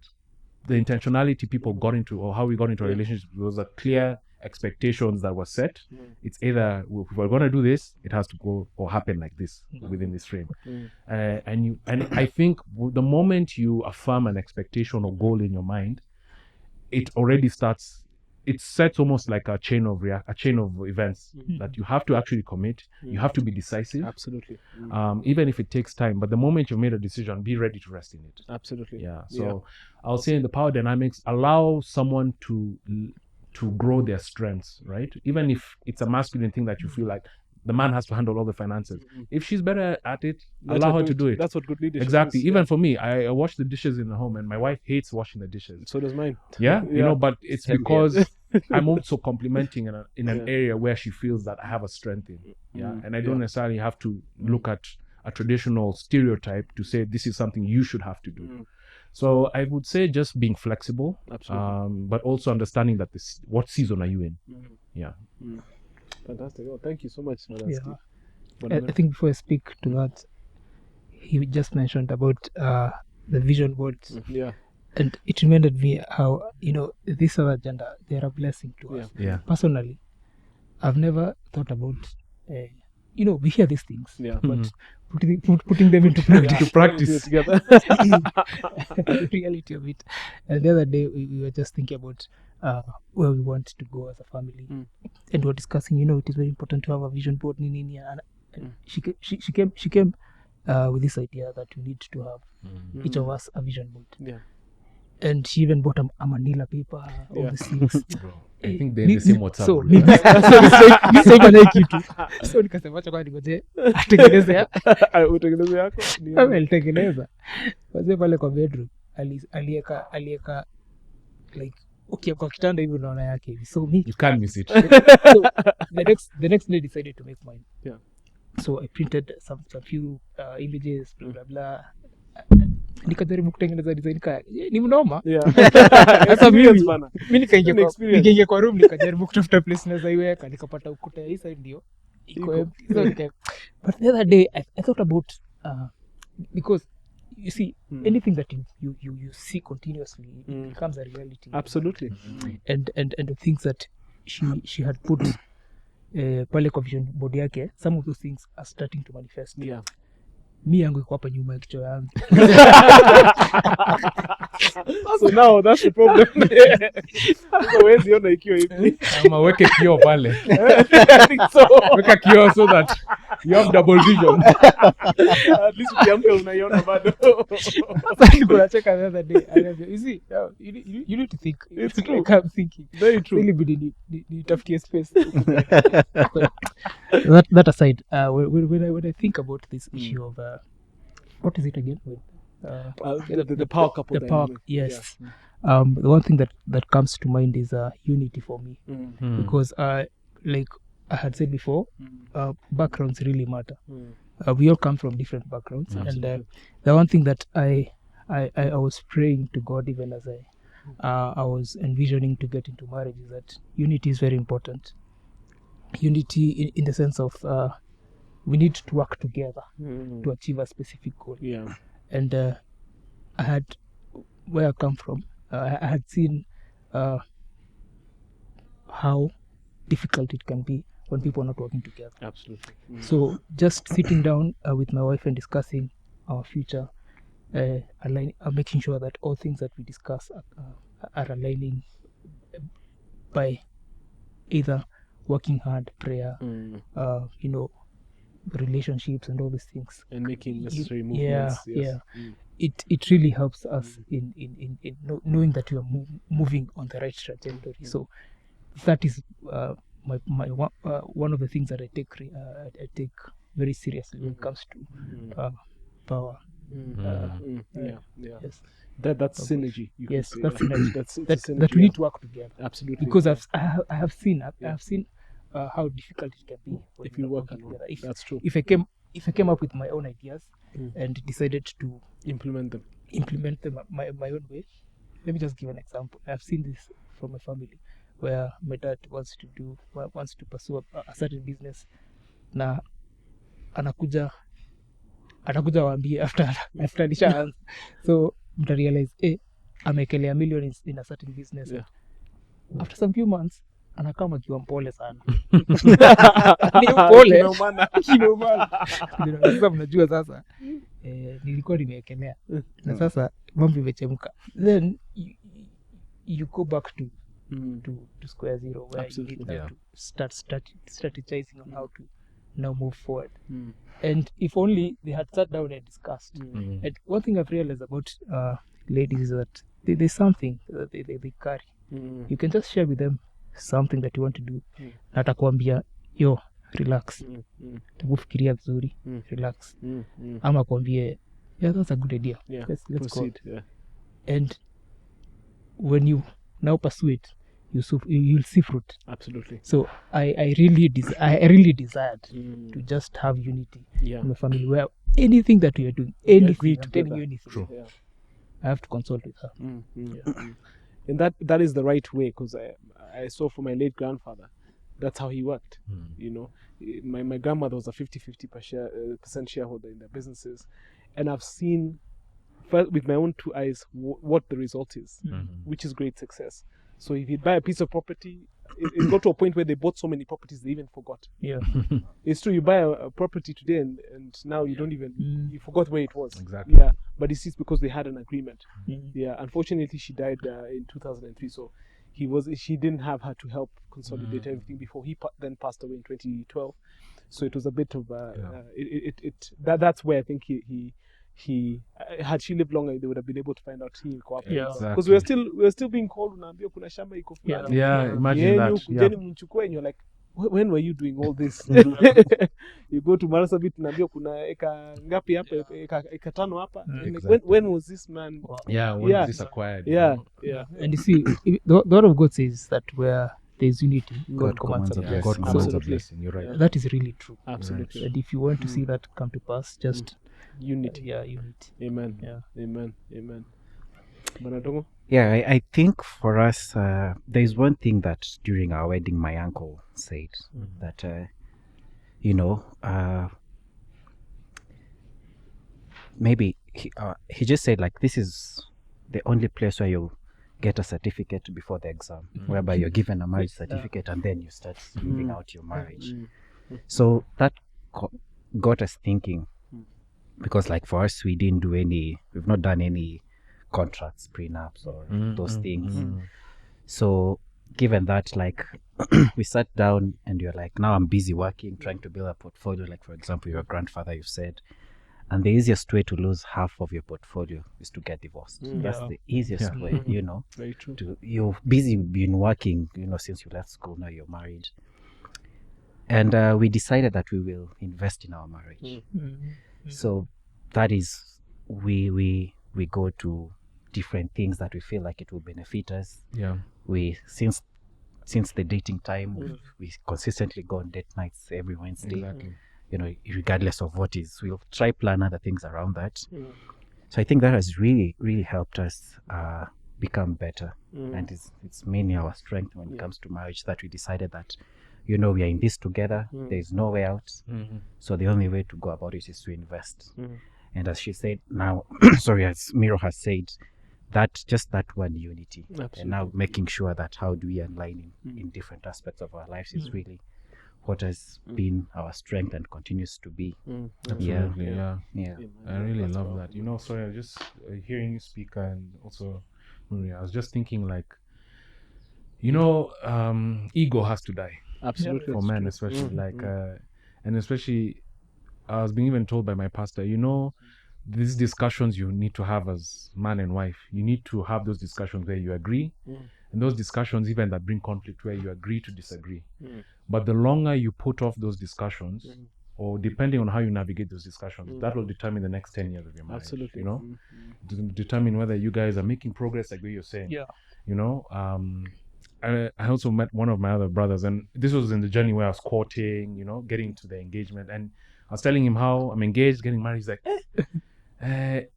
The intentionality people got into, or how we got into a relationship, was a clear expectations that were set. It's either if we're going to do this, it has to go or happen like this within this frame. And I think the moment you affirm an expectation or goal in your mind, it already starts. It sets almost like a chain of events that you have to actually commit. You have to be decisive. Absolutely. Even if it takes time. But the moment you've made a decision, be ready to rest in it. Absolutely. Yeah. So I'll say in the power dynamics, allow someone to grow their strengths, right? Even if it's a masculine thing that you feel like the man has to handle all the finances. If she's better at it, allow her to do it. That's what good leadership Exactly. is. Even for me, I wash the dishes in the home and my wife hates washing the dishes. So does mine. Yeah. Yeah. You know, but it's because I'm also complimenting in an area where she feels that I have a strength in. Yeah. And I don't necessarily have to look at a traditional stereotype to say this is something you should have to do. So I would say just being flexible, but also understanding that what season are you in? Yeah. Fantastic. Oh, thank you so much for that, Yeah. Steve. I think before I speak to that, he just mentioned about the vision boards. Yeah. And it reminded me how, this other agenda, they're a blessing to us. Yeah. Personally, I've never thought about, we hear these things, but putting them into practice. Together. The reality of it. And the other day, we were just thinking about where we want to go as a family. And we were discussing, it is very important to have a vision board. And she came with this idea that we need to have each of us a vision board. Yeah. And she even bought a manila paper, all the things. Bro, I think they're in the same WhatsApp So group. so nikasema acha kwani ngoje atengeneze Utengeneze yako. alitengeneza wazee pale kwa bedroom alieka like kwa kitanda hivi unaona yake hivi, so me You can't miss it. so the next day decided to make mine. Yeah. So I printed some few images blah blah. Nikajaribu kutengeneza design kaya ni mnoma. Sasa mimi nikaingia kwa room nikajaribu kutafuta place naweza iweka, nikapata ukuta hii side ndio iko. But the other day I thought about because you see anything that you see continuously it becomes a reality. Absolutely. And the things that she had put pale kwa vision board yake, some of those things are starting to manifest. Yeah. Mi yangu iko hapa nyuma ya kichwa yangu. So now that's the problem. Huwezi ona ikiwa hivi. Ama weke kioo pale. I think so. Weka kioo so that you have double vision. At least ukiamka unaiona bado. Sasa nikacheka the other day. You see, you need to think. It's true. Like I'm thinking. Very true. Really bidi nitafutie space. That aside, when I think about this issue of what is it again? The power couple. The power, yes. Yeah. The one thing that comes to mind is unity for me, because like I had said before, backgrounds really matter. We all come from different backgrounds, and the one thing that I was praying to God even as I was envisioning to get into marriage is that unity is very important. Unity in the sense of we need to work together to achieve a specific goal. Yeah. And I had, where I come from, I had seen how difficult it can be when people are not working together. Absolutely. So just sitting down with my wife and discussing our future, making sure that all things that we discuss are aligning by either working hard, prayer, relationships and all these things. And making necessary Yeah, movements. Yes. It really helps us in knowing that we are moving on the right trajectory. So that is my one of the things that I take very seriously when it comes to power. Yes. That's synergy. You can Yes, say. that's synergy. It's a That synergy, we need to work together. Absolutely. Because I have seen how difficult it can be when if you work working alone. together. That's true. If I came up with my own ideas and decided to Implement them. my own way. Let me just give an example. I've seen this from my family, where my dad wants to pursue a certain business, na anakuja waambie after alishaanza, so mta realize amekelea million in a certain business. Yeah. After some few months anakaa akiwa mpole sana. Ni mpole kinaumana. Sasa mnajua sasa nilikuwa nimewekelea na sasa mambo imechemka, then you go back to square zero, where Absolutely. you need to start strategizing on how to now move forward. And if only they had sat down and discussed. And one thing I've realized about ladies is that there's something that they carry. You can just share with them something that you want to do, na atakwambia yo relax, takufikiria vizuri, relax, ama kwambie yeah, that's a good idea, let's proceed. go. And when you now pursue it, you'll see fruit. Absolutely. So I really desired to just have unity in my family, where anything that we are doing, anything, I'm telling you anything, I have to consult with her. And that is the right way, because I saw from my late grandfather, that's how he worked. My grandmother was a 50% shareholder in their businesses, and I've seen with my own two eyes what the result is, which is great success. So if you buy a piece of property, it got to a point where they bought so many properties they even forgot. Yeah. It's true, you buy a property today and now you don't even you forgot where it was. Exactly. Yeah, but it's because they had an agreement. Yeah, unfortunately she died in 2003, so she didn't have her to help consolidate everything before he then passed away in 2012. So it was a bit of that's where I think he had she lived longer, they would have been able to find out he because we were still being called, unaambia kuna shamba iko fulani. Imagine that. Kujeni mchukue, and you're like, when were you doing all this? You go to Marsabit, unaambia kuna eka ngapi hapa, eka tano hapa. When was this man? When was this acquired? Yeah. And you see, the word of God says that where there's unity, God commands a blessing. God commands a blessing. You're right. That is really true. Absolutely. And if you want to see that come to pass, just unity. Unity. Amen. Yeah. Amen. Banadongo? Yeah, I think for us, there's one thing that during our wedding, my uncle said that, maybe he just said, like, this is the only place where you'll get a certificate before the exam, whereby you're given a marriage certificate and then you start living out your marriage. So that got us thinking, because like for us, we've not done any contracts, prenups or those things. So given that, like, we sat down and you're like, now I'm busy working, trying to build a portfolio. Like, for example, your grandfather, you said, and the easiest way to lose half of your portfolio is to get divorced. That's the easiest way, Very true. You're busy been working, since you left school, now you're married. And we decided that we will invest in our marriage. So that is, we go to different things that we feel like it will benefit us. We since the dating time, we consistently go on date nights every Wednesday. Exactly. Regardless of what is, we'll try plan other things around that. So I think that has really, really helped us become better. And it's mainly our strength when it comes to marriage, that we decided that, we are in this together. There is no way out. So the only way to go about it is to invest. And as she said now, as Miro has said, just that one unity. Absolutely. And now making sure that how do we align in different aspects of our lives is really what has been our strength and continues to be. Absolutely, yeah. I really That's love well. that. Sorry, I just hearing you speak, and also Maria, I was just thinking, like, ego has to die. Absolutely. for it's men true. especially, and especially I was being even told by my pastor, these discussions you need to have as man and wife, you need to have those discussions where you agree, and those discussions even that bring conflict where you agree to disagree. But the longer you put off those discussions, or depending on how you navigate those discussions, that will determine the next 10 years of your marriage. Absolutely. To determine whether you guys are making progress like what you're saying. I also met one of my other brothers, and this was in the journey where I was courting, getting to the engagement, and I was telling him how I'm engaged, getting married. He's like,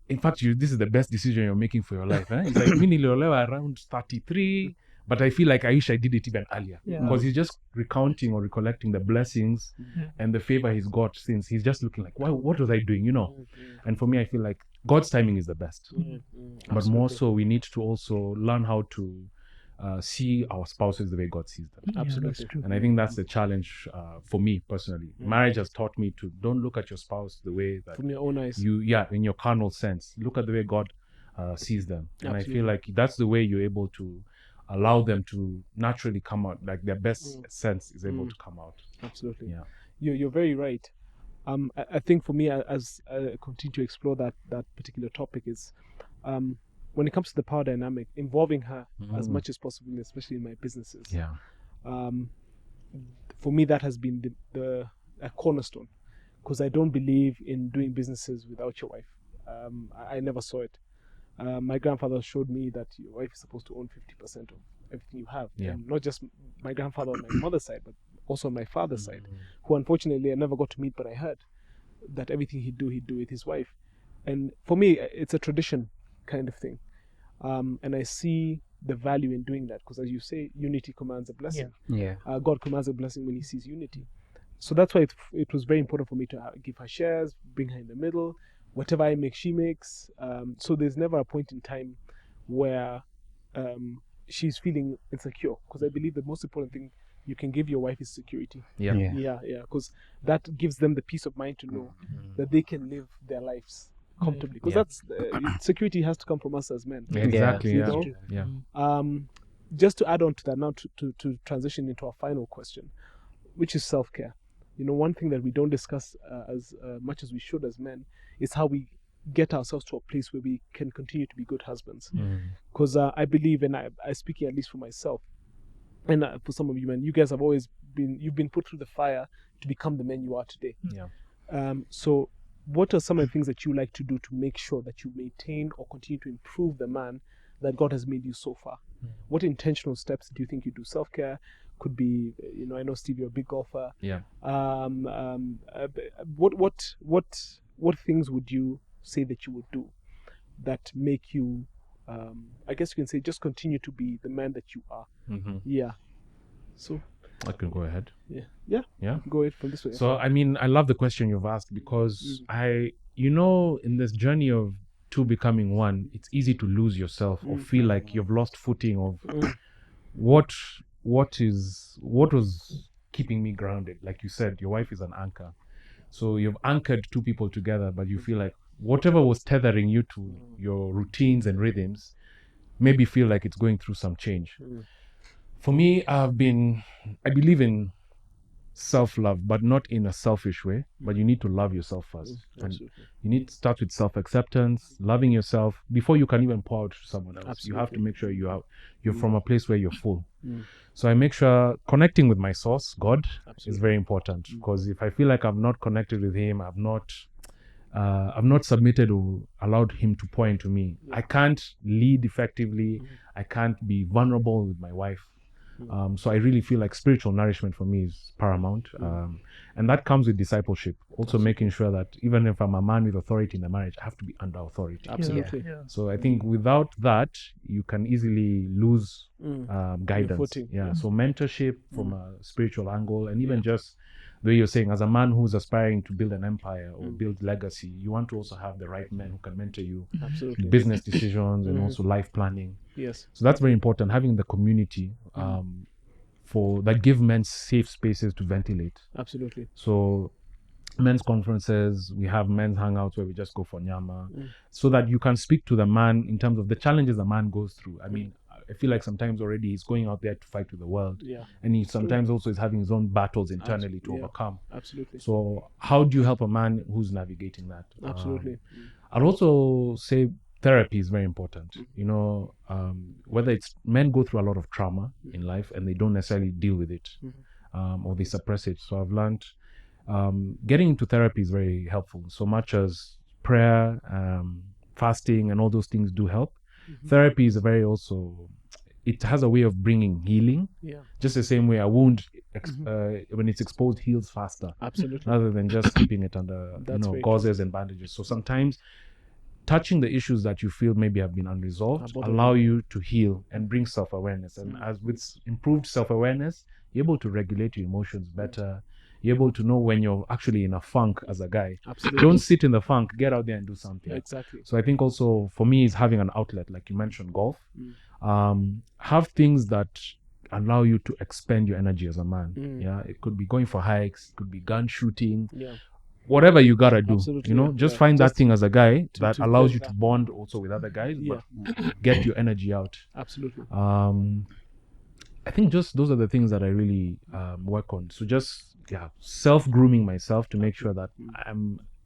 in fact, this is the best decision you're making for your life. He's like, me niliolewa around 33, but I feel like I wish I did it even earlier. Because he's just recounting or recollecting the blessings and the favor he's got since. He's just looking like, what was I doing, And for me, I feel like God's timing is the best. But more so, we need to also learn how to see our spouses the way God sees them. Absolutely. And I think that's the challenge for me personally. Marriage has taught me to don't look at your spouse the way that From your own eyes. in your carnal sense. Look at the way God sees them. And I feel like that's the way you're able to allow them to naturally come out, like their best sense is able to come out. Absolutely. Yeah. You're very right. I think for me, as I continue to explore that particular topic, is when it comes to the power dynamic, involving her as much as possible, especially in my businesses. Yeah. For me, that has been a cornerstone, because I don't believe in doing businesses without your wife. I never saw it. My grandfather showed me that your wife is supposed to own 50% of everything you have. Yeah. And not just my grandfather on my mother's side, but also on my father's side, who unfortunately I never got to meet, but I heard that everything he'd do with his wife. And for me, it's a tradition kind of thing. And I see the value in doing that, because as you say, unity commands a blessing. God commands a blessing when he sees unity. So that's why it was very important for me to give her shares, bring her in the middle. Whatever I make, she makes. So there's never a point in time where she's feeling insecure, because I believe the most important thing you can give your wife is security. Yeah. Because that gives them the peace of mind to know that they can live their lives comfortably. Because that's security has to come from us as men. Exactly. You Yeah. know? Just to add on to that now, to transition into our final question, which is self-care. One thing that we don't discuss as much as we should as men is how we get ourselves to a place where we can continue to be good husbands. Because I believe, and I speak at least for myself, and for some of you men, you guys have always been put through the fire to become the men you are today. So what are some of the things that you like to do to make sure that you maintain or continue to improve the man that God has made you so far? What intentional steps do you think you do? Self-care could be, I know, Steve, you're a big golfer. What things would you say that you would do that make you, I guess you can say, just continue to be the man that you are? So I can go ahead. Yeah. Go ahead from this way. So I mean, I love the question you've asked, because in this journey of two becoming one, it's easy to lose yourself or feel like you've lost footing of what was keeping me grounded. Like you said, your wife is an anchor. So you've anchored two people together, but you feel like whatever was tethering you to your routines and rhythms maybe feel like it's going through some change. For me, I believe in self-love, but not in a selfish way, but you need to love yourself first. And you need to start with self-acceptance, loving yourself before you can even pour out to someone else. You have to make sure you're from a place where you're full. So I make sure connecting with my source, God, is very important, because if I feel like I've not connected with him, I've not submitted or allowed him to pour into me, I can't lead effectively. I can't be vulnerable with my wife. So I really feel like spiritual nourishment for me is paramount. And that comes with discipleship. Also making sure that even if I'm a man with authority in the marriage, I have to be under authority. Absolutely. So I think without that, you can easily lose guidance. So mentorship from a spiritual angle, and even just the way you're saying, as a man who's aspiring to build an empire or build legacy, you want to also have the right men who can mentor you. Absolutely. Business decisions and also life planning. Yes. So that's very important, having the community that give men safe spaces to ventilate. Absolutely. So men's conferences, we have men's hangouts where we just go for nyama, so that you can speak to the man in terms of the challenges the man goes through. I mean, I feel like sometimes already he's going out there to fight with the world, Yeah. and he sometimes also is having his own battles internally to Yeah. overcome. Absolutely. So how do you help a man who's navigating that? Absolutely. I'd also say therapy is very important. You know, whether it's men go through a lot of trauma in life and they don't necessarily deal with it, or they suppress it. So I've learned getting into therapy is very helpful. So much as prayer, fasting, and all those things do help. Therapy is it has a way of bringing healing. Yeah. Just the same way a wound, when it's exposed, heals faster. Absolutely. Rather than just keeping it under That's very gauzes and bandages. So sometimes touching the issues that you feel maybe have been unresolved allow you to heal and bring self-awareness. And as with improved self-awareness, you're able to regulate your emotions better. You're able to know when you're actually in a funk as a guy. Absolutely. Don't sit in the funk, get out there and do something. Exactly. So I think also for me is having an outlet, like you mentioned, golf. Have things that allow you to expend your energy as a man. Yeah, it could be going for hikes, it could be gun shooting. Yeah. Whatever you gotta do, Absolutely, you know, yeah, just yeah. find that Just thing as a guy that to allows build you that. to bond also with other guys, Yeah. but get your energy out. Absolutely. I think just those are the things that I really work on. So just self-grooming myself to make sure that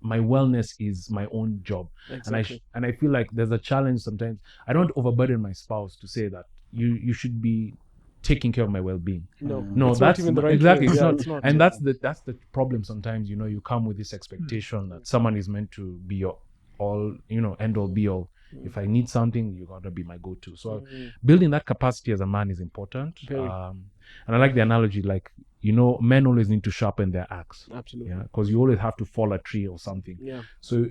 my wellness is my own job. Exactly. And I feel like there's a challenge sometimes. I don't overburden my spouse to say that you should be taking care of my well-being. No, No, it's that's not even the right exactly. way. It's Yeah, not, it's not. and that's the problem. Sometimes you come with this expectation that someone is meant to be your all, end all be all. If I need something, you gotta be my go-to. So building that capacity as a man is important. Very. And I like the analogy, like men always need to sharpen their axe. Absolutely. Yeah, because you always have to fall a tree or something. Yeah. So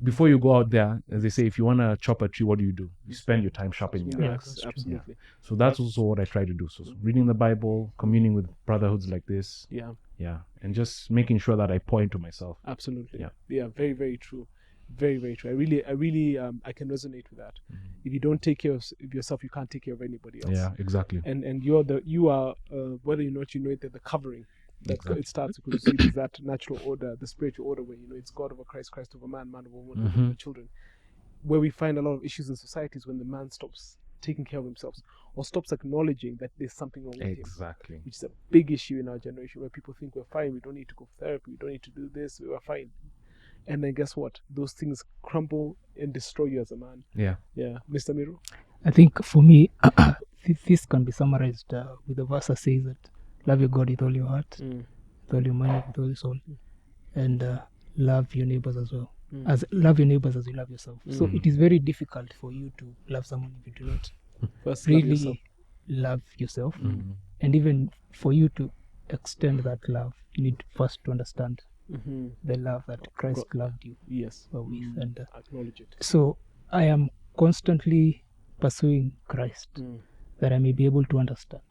before you go out there, as they say, if you want to chop a tree, what do? You spend your time sharpening your Yeah, axe. absolutely. So that's also what I try to do. So reading the Bible, communing with brotherhoods like this. Yeah. And just making sure that I pour into myself. Absolutely. Yeah. Yeah. Very, very true. Very, very true. I really I can resonate with that. If you don't take care of yourself, you can't take care of anybody else. Yeah, exactly. And you are whether or not you know it, they're the covering. That it starts because you see there's that natural order, the spiritual order where it's God over Christ, Christ over man, man over woman, woman over children. Where we find a lot of issues in society is when the man stops taking care of himself or stops acknowledging that there's something wrong with him. Exactly. Which is a big issue in our generation where people think we're fine, we don't need to go for therapy, we don't need to do this, we're fine. And then guess what? Those things crumble and destroy you as a man. Yeah. Yeah. Mr. Miro? I think for me, this can be summarized with the verse that says that love your God with all your heart, with all your mind, with all your soul, and love your neighbors as well. Love your neighbors as you love yourself. So it is very difficult for you to love someone if you do not First, really love yourself. And even for you to extend that love, you need first to understand the love that Christ loved you with, and acknowledge it. So I am constantly pursuing Christ that I may be able to understand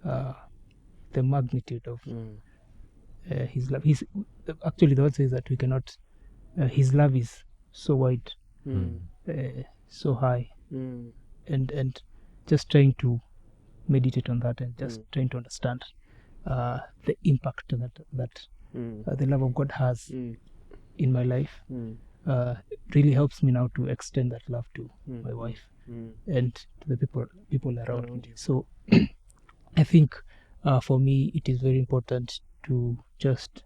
the magnitude of his love. Actually, the word says that we cannot. His love is so wide, so high, and just trying to meditate on that and just trying to understand the impact that the love of God has in my life really helps me now to extend that love to my wife and to the people around me. So I think for me it is very important to just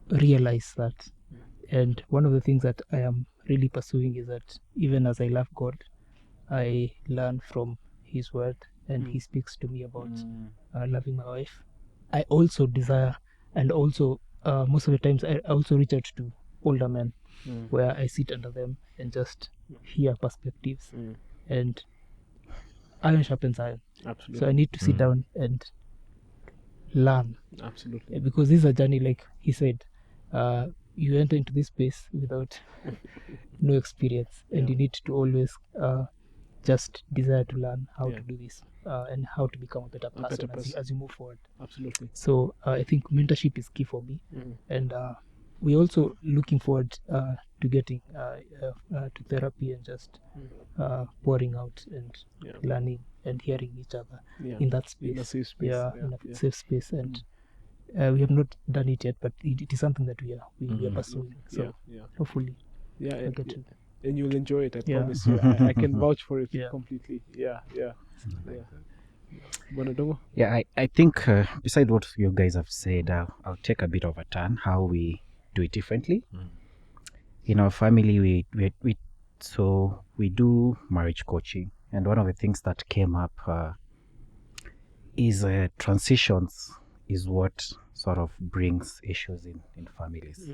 realize that. And one of the things that I am really pursuing is that even as I love God, I learn from his word, and he speaks to me about loving my wife. I also desire, and also most of the times I also reach out to older men where I sit under them and just hear perspectives, and iron sharpens iron. Absolutely. So I need to sit down and learn. Absolutely. Because this is a journey, like he said, you enter into this space without no experience, and you need to always just desire to learn how to do this and how to become a better person, as you move forward. Absolutely. So I think mentorship is key for me, and we're also looking forward to getting to therapy and just pouring out and learning and hearing each other in that space. In a safe space. In a safe space, and we have not done it yet, but it is something that we are pursuing. So hopefully we'll get to that. and you'll enjoy it. I Yeah. promise you. I can vouch for it Yeah. completely. Yeah. Ndung'u? Yeah, I think beside what you guys have said, I'll take a bit of a turn how we do it differently. In our family, we do marriage coaching, and one of the things that came up is transitions is what sort of brings issues in families.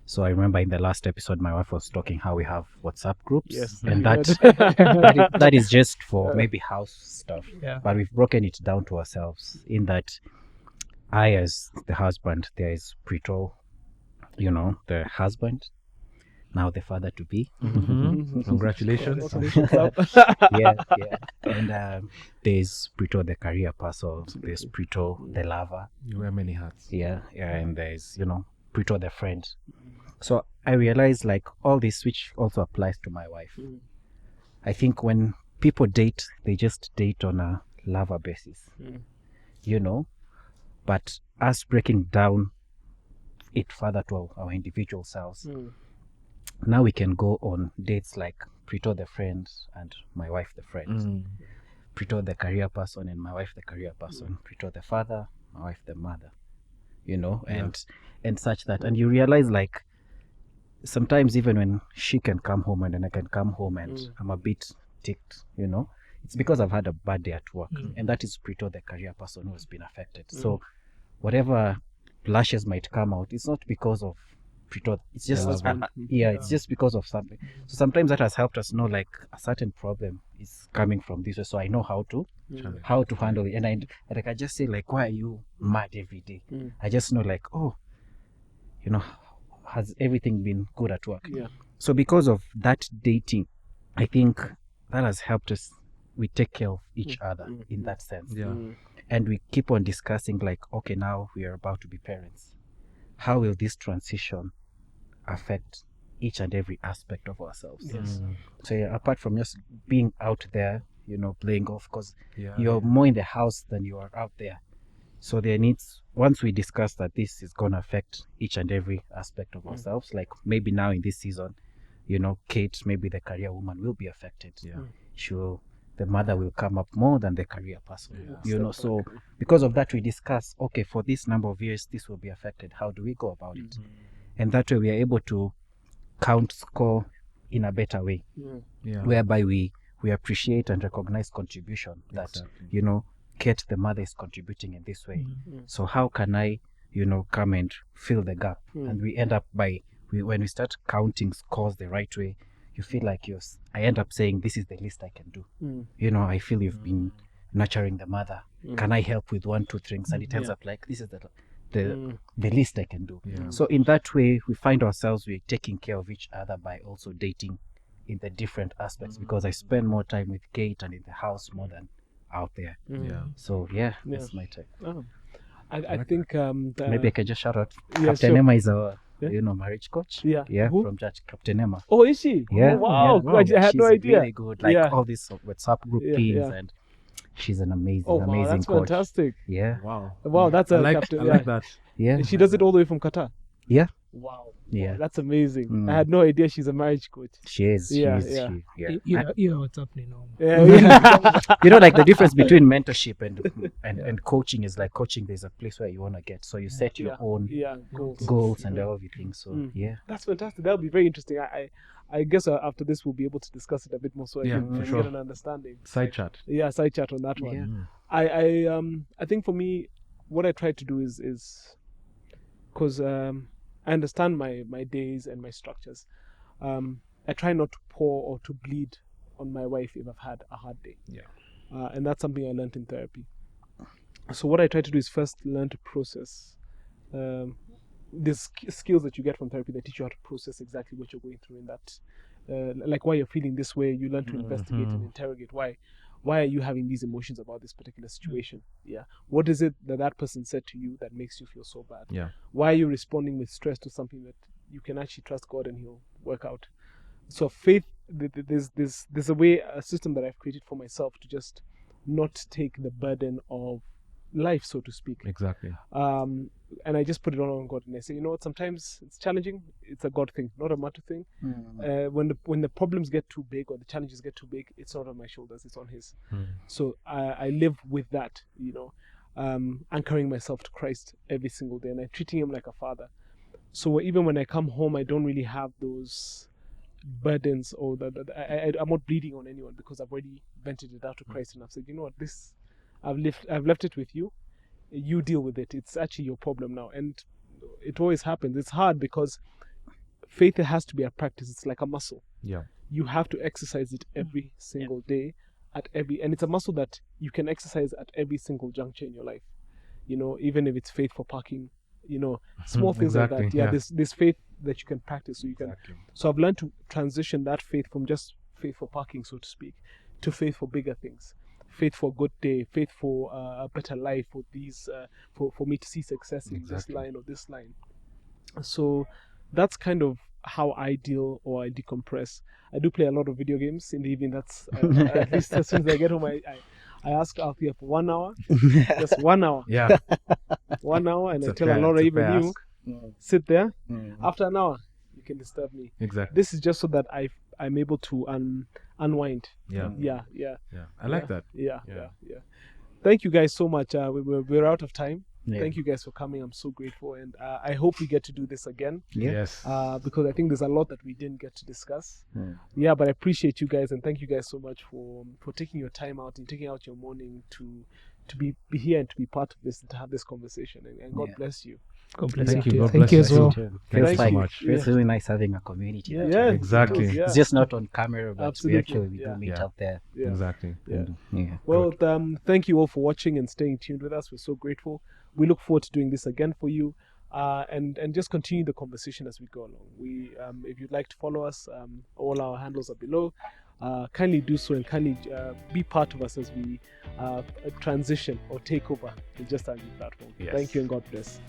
So I remember in the last episode, my wife was talking how we have WhatsApp groups, Yes. and I that is just for maybe house stuff. Yeah. But we've broken it down to ourselves in that I, as the husband, there is Preto, the husband, now the father to be. Congratulations. Yeah. And there's Preto, the career person. There's Preto, the lover. You wear many hats. Yeah. And there's, Preto, the friend. So I realized like all this, which also applies to my wife. I think when people date, they just date on a lover basis, but us breaking down it further to our individual selves. Now we can go on dates like Preto the friend and my wife the friend. Preto the career person and my wife the career person. Preto the father, my wife the mother. And such that. And you realize like sometimes even when she can come home and then I can come home and I'm a bit ticked, it's because I've had a bad day at work. And that is Preto the career person who has been affected. So whatever blushes might come out, it's not because of Preto, it's just it's just because of something. So sometimes that has helped us know like a certain problem is coming from this way, so I know how to handle it. And I can just say like, why are you mad every day? I just know like, has everything been good at work? So because of that dating, I think that has helped us. We take care of each other in that sense. And we keep on discussing like, okay, now we are about to be parents. How will this transition affect each and every aspect of ourselves? So apart from just being out there, playing golf, because you're more in the house than you are out there. So there needs, once we discuss that this is going to affect each and every aspect of ourselves, like maybe now in this season, Kate, maybe the career woman will be affected. The mother will come up more than the career person. So because of that we discuss, okay, for this number of years this will be affected. How do we go about it? And that way we are able to score in a better way, whereby we appreciate and recognize contribution that Kate the mother is contributing in this way. So how can I come and fill the gap? And we end up when we start counting scores the right way, you feel like I end up saying, this is the least I can do. I feel you've been nurturing the mother. Can I help with 1, 2 things? And it ends up like, this is the least I can do. So in that way, we find ourselves, we're taking care of each other by also dating in the different aspects, because I spend more time with Kate and in the house more than out there. So that's my take. I think maybe I can just shout out Yeah, Captain sure. Emma is our marriage coach. Who? From Judge Captain Emma. Oh, is she? Yeah. Oh, wow. yeah. I had She's no idea. really good. Like all these WhatsApp group pins, and she's an amazing, Oh, wow, amazing that's coach. fantastic. Yeah. Wow, that's a I like captain. that. Yeah. She does it all the way from Qatar. Yeah. Wow. Yeah. Wow, that's amazing. Mm. I had no idea she's a marriage coach. She is. Yeah, She is. yeah. Yeah. You know what's happening now. Yeah. Like the difference between mentorship and coaching is like coaching, there's a place where you want to get. So you set your own goals and everything. So That's fantastic. That'll be very interesting. I guess after this we'll be able to discuss it a bit more, so I can for sure. get an understanding. Side chat. Yeah, side chat on that one. I think for me, what I try to do is because I understand my days and my structures. I try not to pour or to bleed on my wife if I've had a hard day. And that's something I learned in therapy. So what I try to do is first learn to process. These skills that you get from therapy, they teach you how to process exactly what you're going through in that, like why you're feeling this way. You learn to investigate and interrogate why are you having these emotions about this particular situation. What is it that person said to you that makes you feel so bad? Why are you responding with stress to something that you can actually trust God and He'll work out? So faith, there's a system that I've created for myself to just not take the burden of life, so to speak. Exactly. And I just put it all on God, and I say, you know what? Sometimes it's challenging. It's a God thing, not a Matu thing. When the problems get too big or the challenges get too big, it's not on my shoulders. It's on His. So I live with that, you know, anchoring myself to Christ every single day, and I'm treating Him like a father. So even when I come home, I don't really have those burdens, or I'm not bleeding on anyone, because I've already vented it out to Christ, and I've said, you know what, this I've left it with you. You deal with it. It's actually your problem now. And it always happens. It's hard because faith has to be a practice. It's like a muscle. Yeah. You have to exercise it every single day, and it's a muscle that you can exercise at every single juncture in your life. You know, even if it's faith for parking, you know, small things like that. Yeah, there's faith that you can practice. So you can. So I've learned to transition that faith from just faith for parking, so to speak, to faith for bigger things. Faith for a good day, faith for a better life, for these, for me to see success in this line or this line. So that's kind of how I deal, or I decompress. I do play a lot of video games in the evening. That's at least as soon as I get home, I ask Althea for 1 hour, just 1 hour. Yeah. 1 hour, and I tell Laura, even you, sit there. After an hour, you can disturb me. Exactly. This is just so that I'm able to unwind. Yeah. I like that. Yeah. Thank you guys so much. We're out of time. Thank you guys for coming. I'm so grateful, and I hope we get to do this again. Yes. Because I think there's a lot that we didn't get to discuss. Yeah, but I appreciate you guys, and thank you guys so much for taking your time out and taking out your morning to be here and to be part of this and to have this conversation. And God bless you. God bless Thank you. you. God Thank bless you you as well. Thanks so much. It's really nice having a community. Yeah, exactly. Yeah. It's just not on camera, but Absolutely. we do meet out there. Yeah. Exactly. Yeah. Well, thank you all for watching and staying tuned with us. We're so grateful. We look forward to doing this again for you, and just continue the conversation as we go along. We, if you'd like to follow us, all our handles are below. Kindly do so, and kindly be part of us as we transition or take over the Just Angie platform. Yes. Thank you, and God bless.